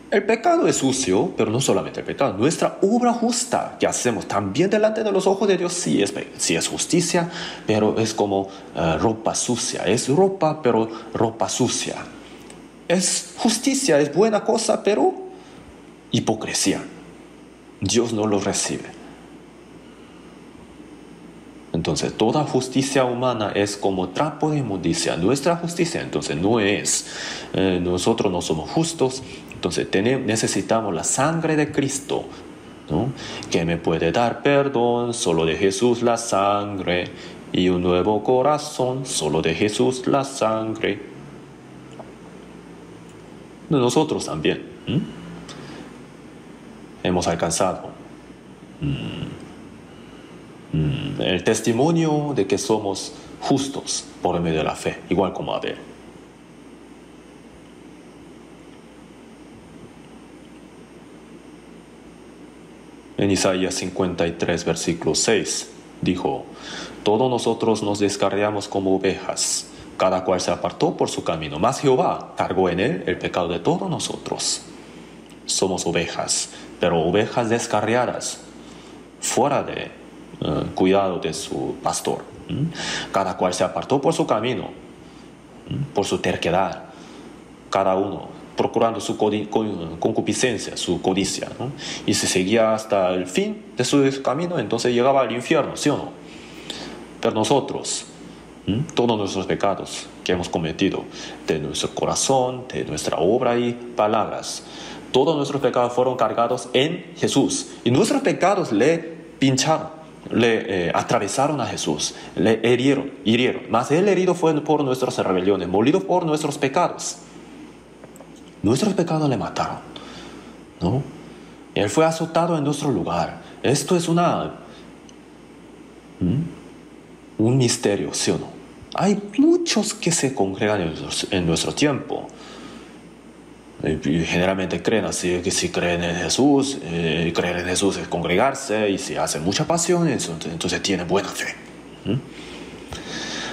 El pecado es sucio, pero no solamente el pecado. Nuestra obra justa que hacemos también delante de los ojos de Dios sí es justicia, pero es como ropa sucia. Es ropa, pero ropa sucia. Es justicia, es buena cosa, pero hipocresía. Dios no lo recibe. Entonces, toda justicia humana es como trapo de inmundicia. Nuestra justicia, entonces, no es. Nosotros no somos justos. Entonces, necesitamos la sangre de Cristo, ¿no? Que me puede dar perdón, solo de Jesús la sangre. Y un nuevo corazón, solo de Jesús la sangre. Nosotros también. Hemos alcanzado el testimonio de que somos justos por medio de la fe, igual como Abel. En Isaías 53, versículo 6, dijo: todos nosotros nos descarriamos como ovejas, cada cual se apartó por su camino, mas Jehová cargó en él el pecado de todos nosotros. Somos ovejas, pero ovejas descarriadas, fuera de cuidado de su pastor. Cada cual se apartó por su camino, por su terquedad, cada uno procurando su concupiscencia, su codicia, ¿no? Y si seguía hasta el fin de su camino, entonces llegaba al infierno, ¿sí o no? Pero nosotros, todos nuestros pecados que hemos cometido, de nuestro corazón, de nuestra obra y palabras, todos nuestros pecados fueron cargados en Jesús. Y nuestros pecados le pincharon, le atravesaron a Jesús, le hirieron. Mas Él herido fue por nuestras rebeliones, molido por nuestros pecados. Nuestros pecados le mataron, ¿no? Él fue azotado en nuestro lugar. Esto es un misterio, ¿sí o no? Hay muchos que se congregan en nuestro tiempo. Y generalmente creen así, que si creen en Jesús, creer en Jesús es congregarse, y si hacen mucha pasión, entonces tienen buena fe.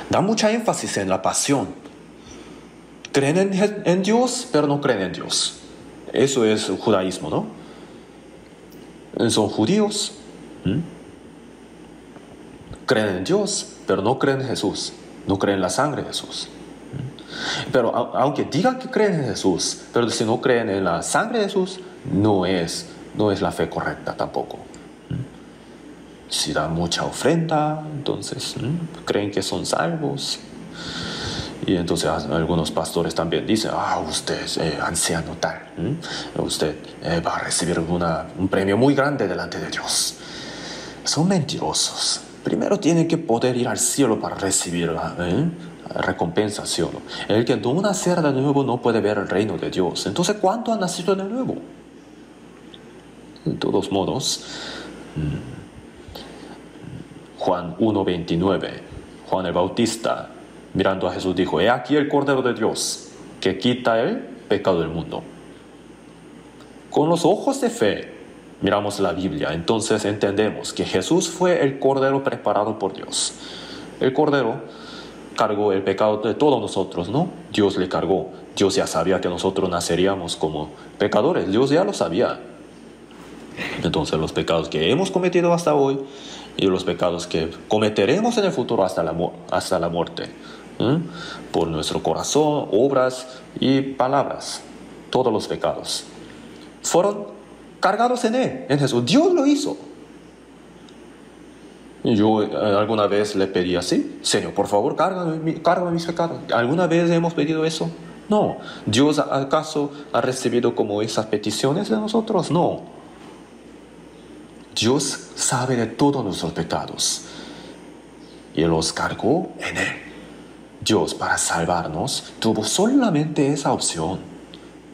Da mucha énfasis en la pasión. Creen en Dios, pero no creen en Dios. Eso es el judaísmo, ¿no? Son judíos. Creen en Dios, pero no creen en Jesús. No creen en la sangre de Jesús. Pero aunque digan que creen en Jesús, pero si no creen en la sangre de Jesús, no es la fe correcta tampoco. Si dan mucha ofrenda, entonces creen que son salvos. Y entonces algunos pastores también dicen: usted es anciano tal, usted va a recibir un premio muy grande delante de Dios. Son mentirosos. Primero tienen que poder ir al cielo para recibir recompensa, ¿sí o no? El que no nacer de nuevo no puede ver el reino de Dios. Entonces, ¿cuánto han nacido de nuevo? De todos modos, Juan 1:29, Juan el Bautista, mirando a Jesús, dijo: he aquí el Cordero de Dios, que quita el pecado del mundo. Con los ojos de fe miramos la Biblia, entonces entendemos que Jesús fue el Cordero preparado por Dios. El Cordero cargó el pecado de todos nosotros, ¿no? Dios le cargó. Dios ya sabía que nosotros naceríamos como pecadores. Dios ya lo sabía. Entonces los pecados que hemos cometido hasta hoy y los pecados que cometeremos en el futuro hasta la muerte, por nuestro corazón, obras y palabras, todos los pecados fueron cargados en Él, en Jesús. Dios lo hizo. Yo alguna vez le pedí así: Señor, por favor, cárgame mis pecados. ¿Alguna vez hemos pedido eso? No. ¿Dios acaso ha recibido como esas peticiones de nosotros? No. Dios sabe de todos nuestros pecados y los cargó en Él. Dios, para salvarnos, tuvo solamente esa opción.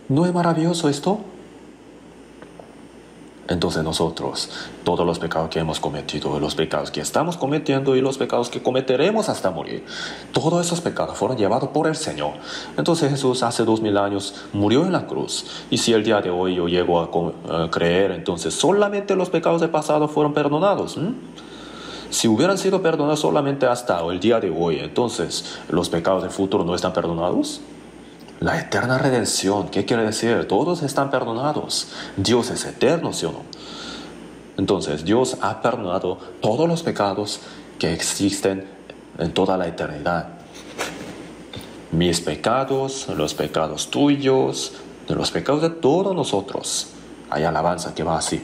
¿No es maravilloso esto? Entonces nosotros, todos los pecados que hemos cometido, los pecados que estamos cometiendo y los pecados que cometeremos hasta morir, todos esos pecados fueron llevados por el Señor. Entonces Jesús hace 2000 años murió en la cruz. Y si el día de hoy yo llego a creer, entonces solamente los pecados del pasado fueron perdonados. Si hubieran sido perdonados solamente hasta el día de hoy, entonces los pecados del futuro no están perdonados. La eterna redención, ¿qué quiere decir? Todos están perdonados. Dios es eterno, ¿sí o no? Entonces, Dios ha perdonado todos los pecados que existen en toda la eternidad. Mis pecados, los pecados tuyos, los pecados de todos nosotros. Hay alabanza que va así.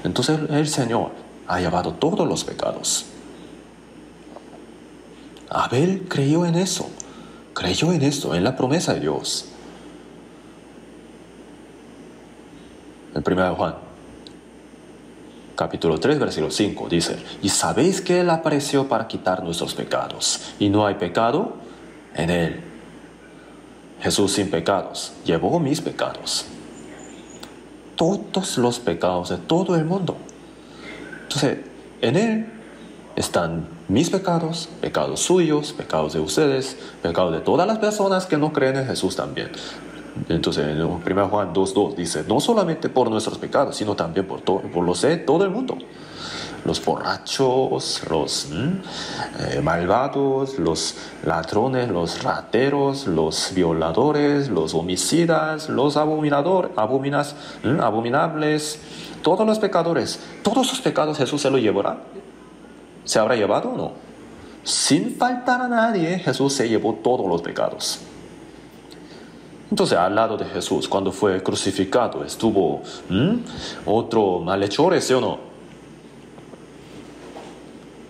Entonces, el Señor ha llevado todos los pecados. Abel creyó en eso. Creyó en esto, en la promesa de Dios. En 1 Juan, capítulo 3, versículo 5, dice: y sabéis que Él apareció para quitar nuestros pecados, y no hay pecado en Él. Jesús sin pecados llevó mis pecados. Todos los pecados de todo el mundo. Entonces, en Él están mis pecados, pecados suyos, pecados de ustedes, pecados de todas las personas que no creen en Jesús también. Entonces, en 1 Juan 2:2 dice, no solamente por nuestros pecados, sino también por los de todo el mundo. Los borrachos, los malvados, los ladrones, los rateros, los violadores, los homicidas, los abominables, todos los pecadores. Todos sus pecados Jesús se los llevará. ¿Se habrá llevado o no? Sin faltar a nadie, Jesús se llevó todos los pecados. Entonces, al lado de Jesús, cuando fue crucificado, estuvo otro malhechor, ¿sí o no?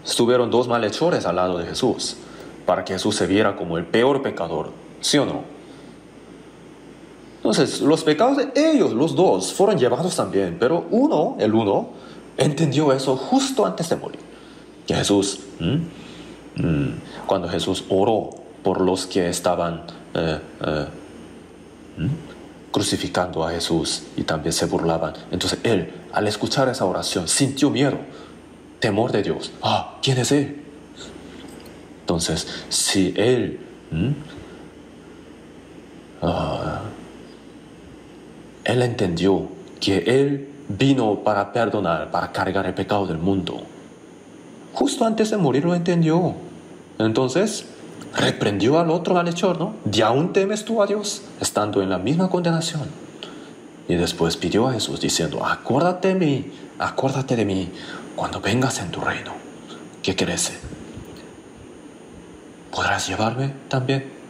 Estuvieron dos malhechores al lado de Jesús, para que Jesús se viera como el peor pecador, ¿sí o no? Entonces, los pecados de ellos, los dos, fueron llevados también, pero el uno, entendió eso justo antes de morir. Que Jesús, cuando Jesús oró por los que estaban crucificando a Jesús y también se burlaban, entonces él, al escuchar esa oración, sintió miedo, temor de Dios. ¿Quién es él? Entonces, si él él entendió que él vino para perdonar, para cargar el pecado del mundo, justo antes de morir lo entendió. Entonces reprendió al otro malhechor, ¿no? ¿Y aún temes tú a Dios, estando en la misma condenación? Y después pidió a Jesús diciendo, acuérdate de mí cuando vengas en tu reino. ¿Qué crees? ¿Podrás llevarme también?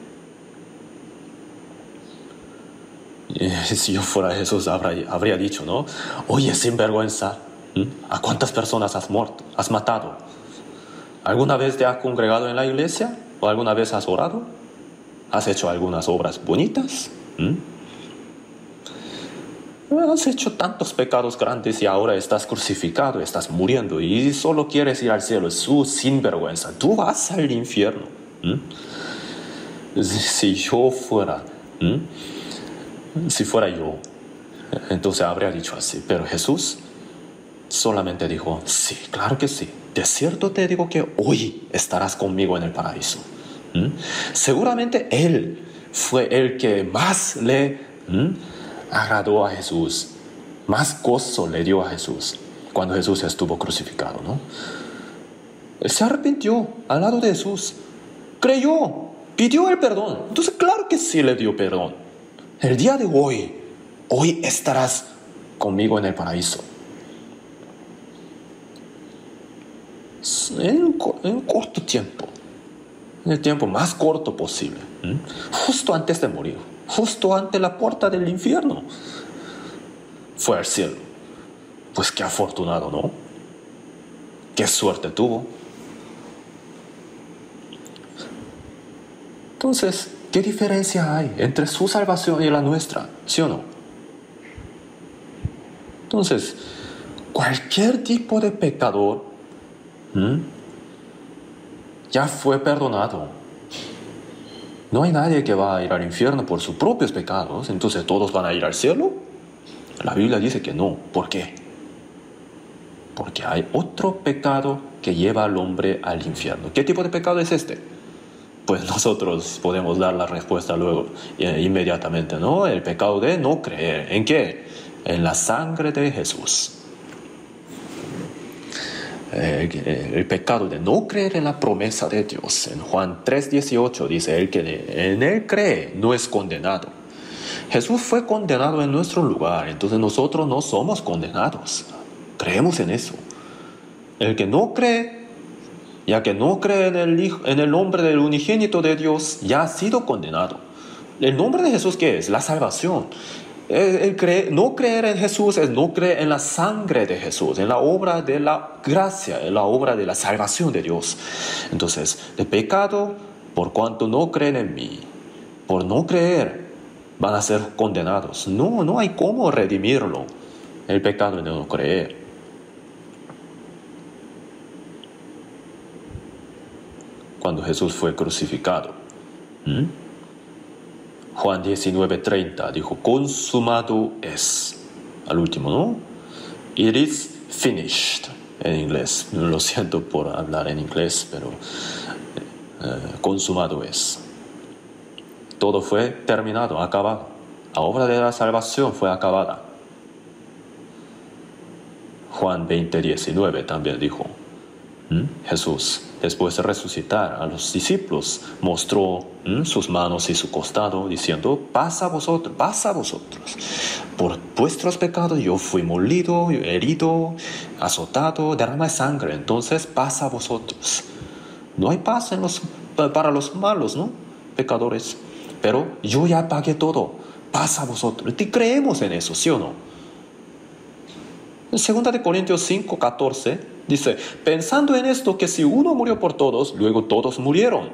Si yo fuera Jesús, habría dicho, ¿no? Oye, sinvergüenza, ¿a cuántas personas has matado? ¿Alguna vez te has congregado en la iglesia? ¿O alguna vez has orado? ¿Has hecho algunas obras bonitas? Has hecho tantos pecados grandes y ahora estás crucificado, estás muriendo y solo quieres ir al cielo. Es su sinvergüenza. Tú vas al infierno. Si fuera yo, entonces habría dicho así. Pero Jesús solamente dijo, sí, claro que sí. De cierto te digo que hoy estarás conmigo en el paraíso. Seguramente Él fue el que más le agradó a Jesús, más gozo le dio a Jesús cuando Jesús estuvo crucificado, ¿no? Él se arrepintió al lado de Jesús, creyó, pidió el perdón. Entonces, claro que sí le dio perdón. El día de hoy estarás conmigo en el paraíso. En corto tiempo, en el tiempo más corto posible, justo antes de morir, justo ante la puerta del infierno, fue al cielo. Pues qué afortunado, ¿no? Qué suerte tuvo. Entonces, ¿qué diferencia hay entre su salvación y la nuestra? ¿Sí o no? Entonces, cualquier tipo de pecador ya fue perdonado. No hay nadie que va a ir al infierno por sus propios pecados. Entonces, ¿todos van a ir al cielo? La Biblia dice que no. ¿Por qué? Porque hay otro pecado que lleva al hombre al infierno. ¿Qué tipo de pecado es este? Pues nosotros podemos dar la respuesta luego, inmediatamente, ¿no? El pecado de no creer. ¿En qué? En la sangre de Jesús. El pecado de no creer en la promesa de Dios. En Juan 3:18 dice, el que en él cree no es condenado. Jesús fue condenado en nuestro lugar, entonces nosotros no somos condenados. Creemos en eso. El que no cree, ya que no cree en el nombre del unigénito de Dios, ya ha sido condenado. ¿El nombre de Jesús qué es? La salvación. No creer en Jesús es no creer en la sangre de Jesús, en la obra de la gracia, en la obra de la salvación de Dios. Entonces, de pecado, por cuanto no creen en mí, por no creer, van a ser condenados. No hay cómo redimirlo, el pecado de no creer. Cuando Jesús fue crucificado, Juan 19:30 dijo, consumado es. Al último, ¿no? It is finished en inglés. Lo siento por hablar en inglés, pero consumado es. Todo fue terminado, acabado. La obra de la salvación fue acabada. Juan 20:19 también dijo. Jesús, después de resucitar a los discípulos, mostró sus manos y su costado, diciendo, paz a vosotros. Por vuestros pecados yo fui molido, herido, azotado, derramé sangre. Entonces, paz a vosotros. No hay paz para los malos, ¿no? Pecadores. Pero yo ya pagué todo. Paz a vosotros. ¿Y creemos en eso, sí o no? En 2 Corintios 5:14 dice, pensando en esto, que si uno murió por todos, luego todos murieron.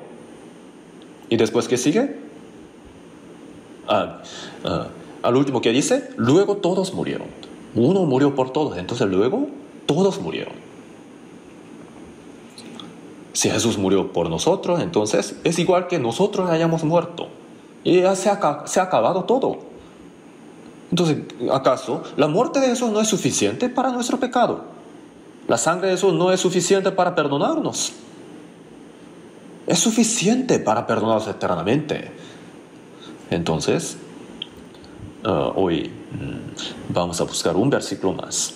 ¿Y después qué sigue? Al último que dice, luego todos murieron. Uno murió por todos, entonces luego todos murieron. Si Jesús murió por nosotros, entonces es igual que nosotros hayamos muerto. Y ya se ha acabado todo. Entonces, ¿acaso la muerte de Jesús no es suficiente para nuestro pecado? ¿La sangre de Jesús no es suficiente para perdonarnos? Es suficiente para perdonarnos eternamente. Entonces, hoy vamos a buscar un versículo más.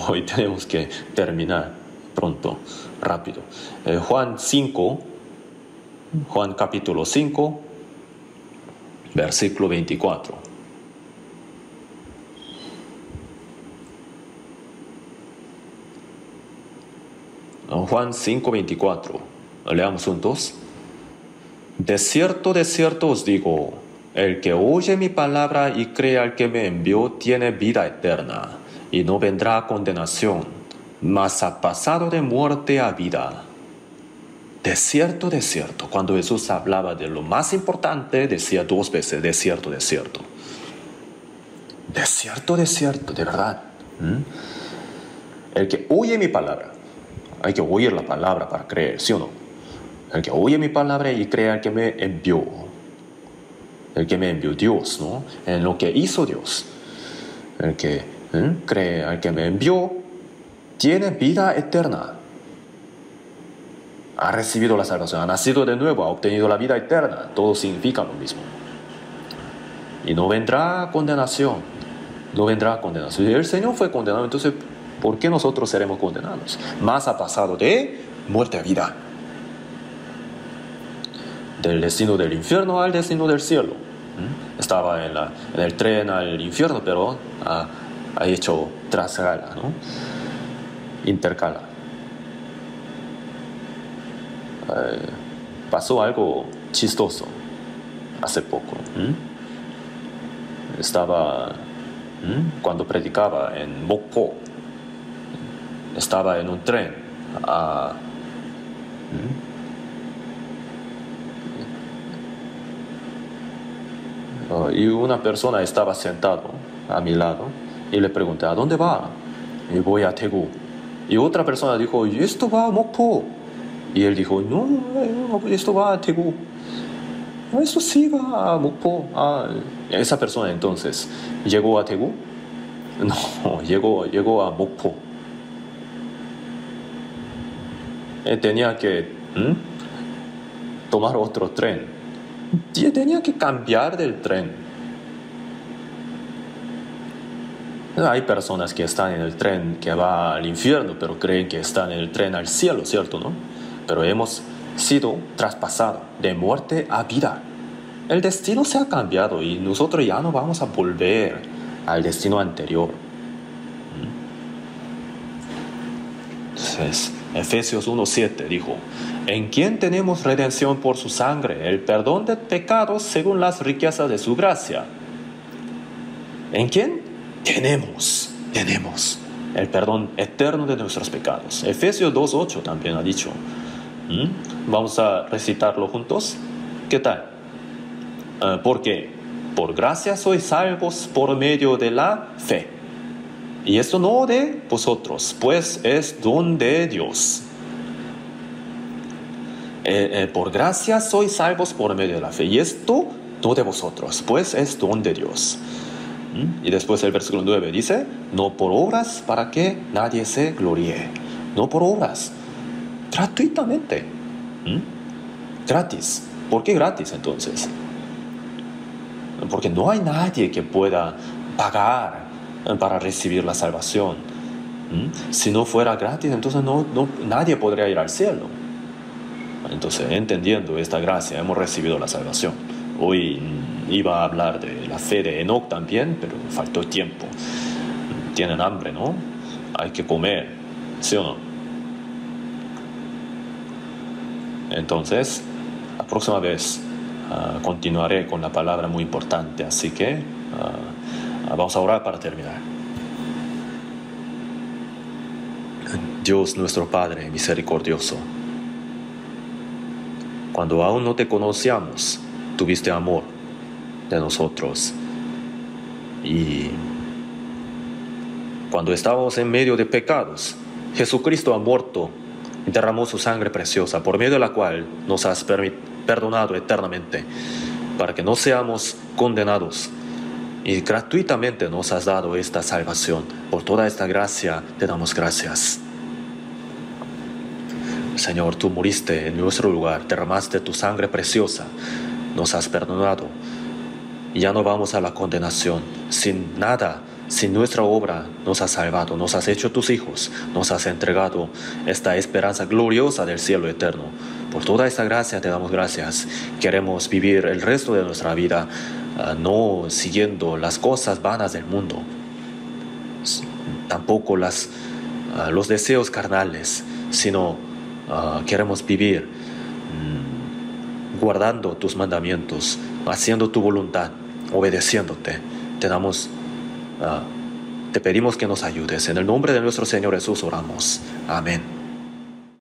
Hoy tenemos que terminar pronto, rápido. Juan capítulo 5, versículo 24. Juan 5:24. Leamos juntos. De cierto os digo, el que oye mi palabra y cree al que me envió tiene vida eterna, y no vendrá a condenación, mas ha pasado de muerte a vida. De cierto. Cuando Jesús hablaba de lo más importante, decía 2 veces, de cierto. De cierto, de verdad. El que oye mi palabra. Hay que oír la palabra para creer, ¿sí o no? El que oye mi palabra y cree al que me envió. El que me envió Dios, ¿no? En lo que hizo Dios. El que cree al que me envió tiene vida eterna. Ha recibido la salvación, ha nacido de nuevo, ha obtenido la vida eterna. Todo significa lo mismo. Y no vendrá condenación. Y el Señor fue condenado, entonces, ¿por qué nosotros seremos condenados? Más ha pasado de muerte a vida. Del destino del infierno al destino del cielo. Estaba en el tren al infierno, pero ha hecho trasgala, ¿no? Intercala. Pasó algo chistoso hace poco. Estaba, cuando predicaba en Mokpo, estaba en un tren y una persona estaba sentado a mi lado y le pregunté, ¿a dónde va? Y voy a Daegu. Y otra persona dijo, esto va a Mokpo. Y él dijo, no, esto va a Daegu. Eso sí va a Mokpo. Esa persona entonces, ¿llegó a Daegu? No, llegó a Mokpo. Tenía que tomar otro tren. Tenía que cambiar del tren. Hay personas que están en el tren que va al infierno, pero creen que están en el tren al cielo, ¿cierto, no? Pero hemos sido traspasados de muerte a vida. El destino se ha cambiado y nosotros ya no vamos a volver al destino anterior. Entonces, Efesios 1:7 dijo, en quien tenemos redención por su sangre, el perdón de pecados según las riquezas de su gracia. ¿En quién? Tenemos el perdón eterno de nuestros pecados. Efesios 2:8 también ha dicho. Vamos a recitarlo juntos. ¿Qué tal? Porque por gracia sois salvos por medio de la fe. Y esto no de vosotros, pues es don de Dios. Por gracia sois salvos por medio de la fe. Y esto no de vosotros, pues es don de Dios. Y después el versículo 9 dice, no por obras para que nadie se gloríe. No por obras, gratuitamente. Gratis. ¿Por qué gratis entonces? porque no hay nadie que pueda pagar para recibir la salvación. Si no fuera gratis, entonces nadie podría ir al cielo. Entonces, entendiendo esta gracia, hemos recibido la salvación. Hoy iba a hablar de la fe de Enoc también, pero faltó tiempo. Tienen hambre, ¿no? Hay que comer, ¿sí o no? Entonces, la próxima vez continuaré con la palabra muy importante, así que vamos a orar para terminar. Dios nuestro Padre misericordioso, cuando aún no te conocíamos, tuviste amor de nosotros. Y cuando estábamos en medio de pecados, Jesucristo ha muerto y derramó su sangre preciosa, por medio de la cual nos has perdonado eternamente, para que no seamos condenados. Y gratuitamente nos has dado esta salvación. Por toda esta gracia te damos gracias. Señor, tú moriste en nuestro lugar, derramaste tu sangre preciosa, nos has perdonado y ya no vamos a la condenación. Sin nada, sin nuestra obra, nos has salvado, nos has hecho tus hijos, nos has entregado esta esperanza gloriosa del cielo eterno. Por toda esta gracia te damos gracias. Queremos vivir el resto de nuestra vida no siguiendo las cosas vanas del mundo, tampoco los deseos carnales, sino queremos vivir guardando tus mandamientos, haciendo tu voluntad, obedeciéndote. Te pedimos que nos ayudes. En el nombre de nuestro Señor Jesús oramos. Amén.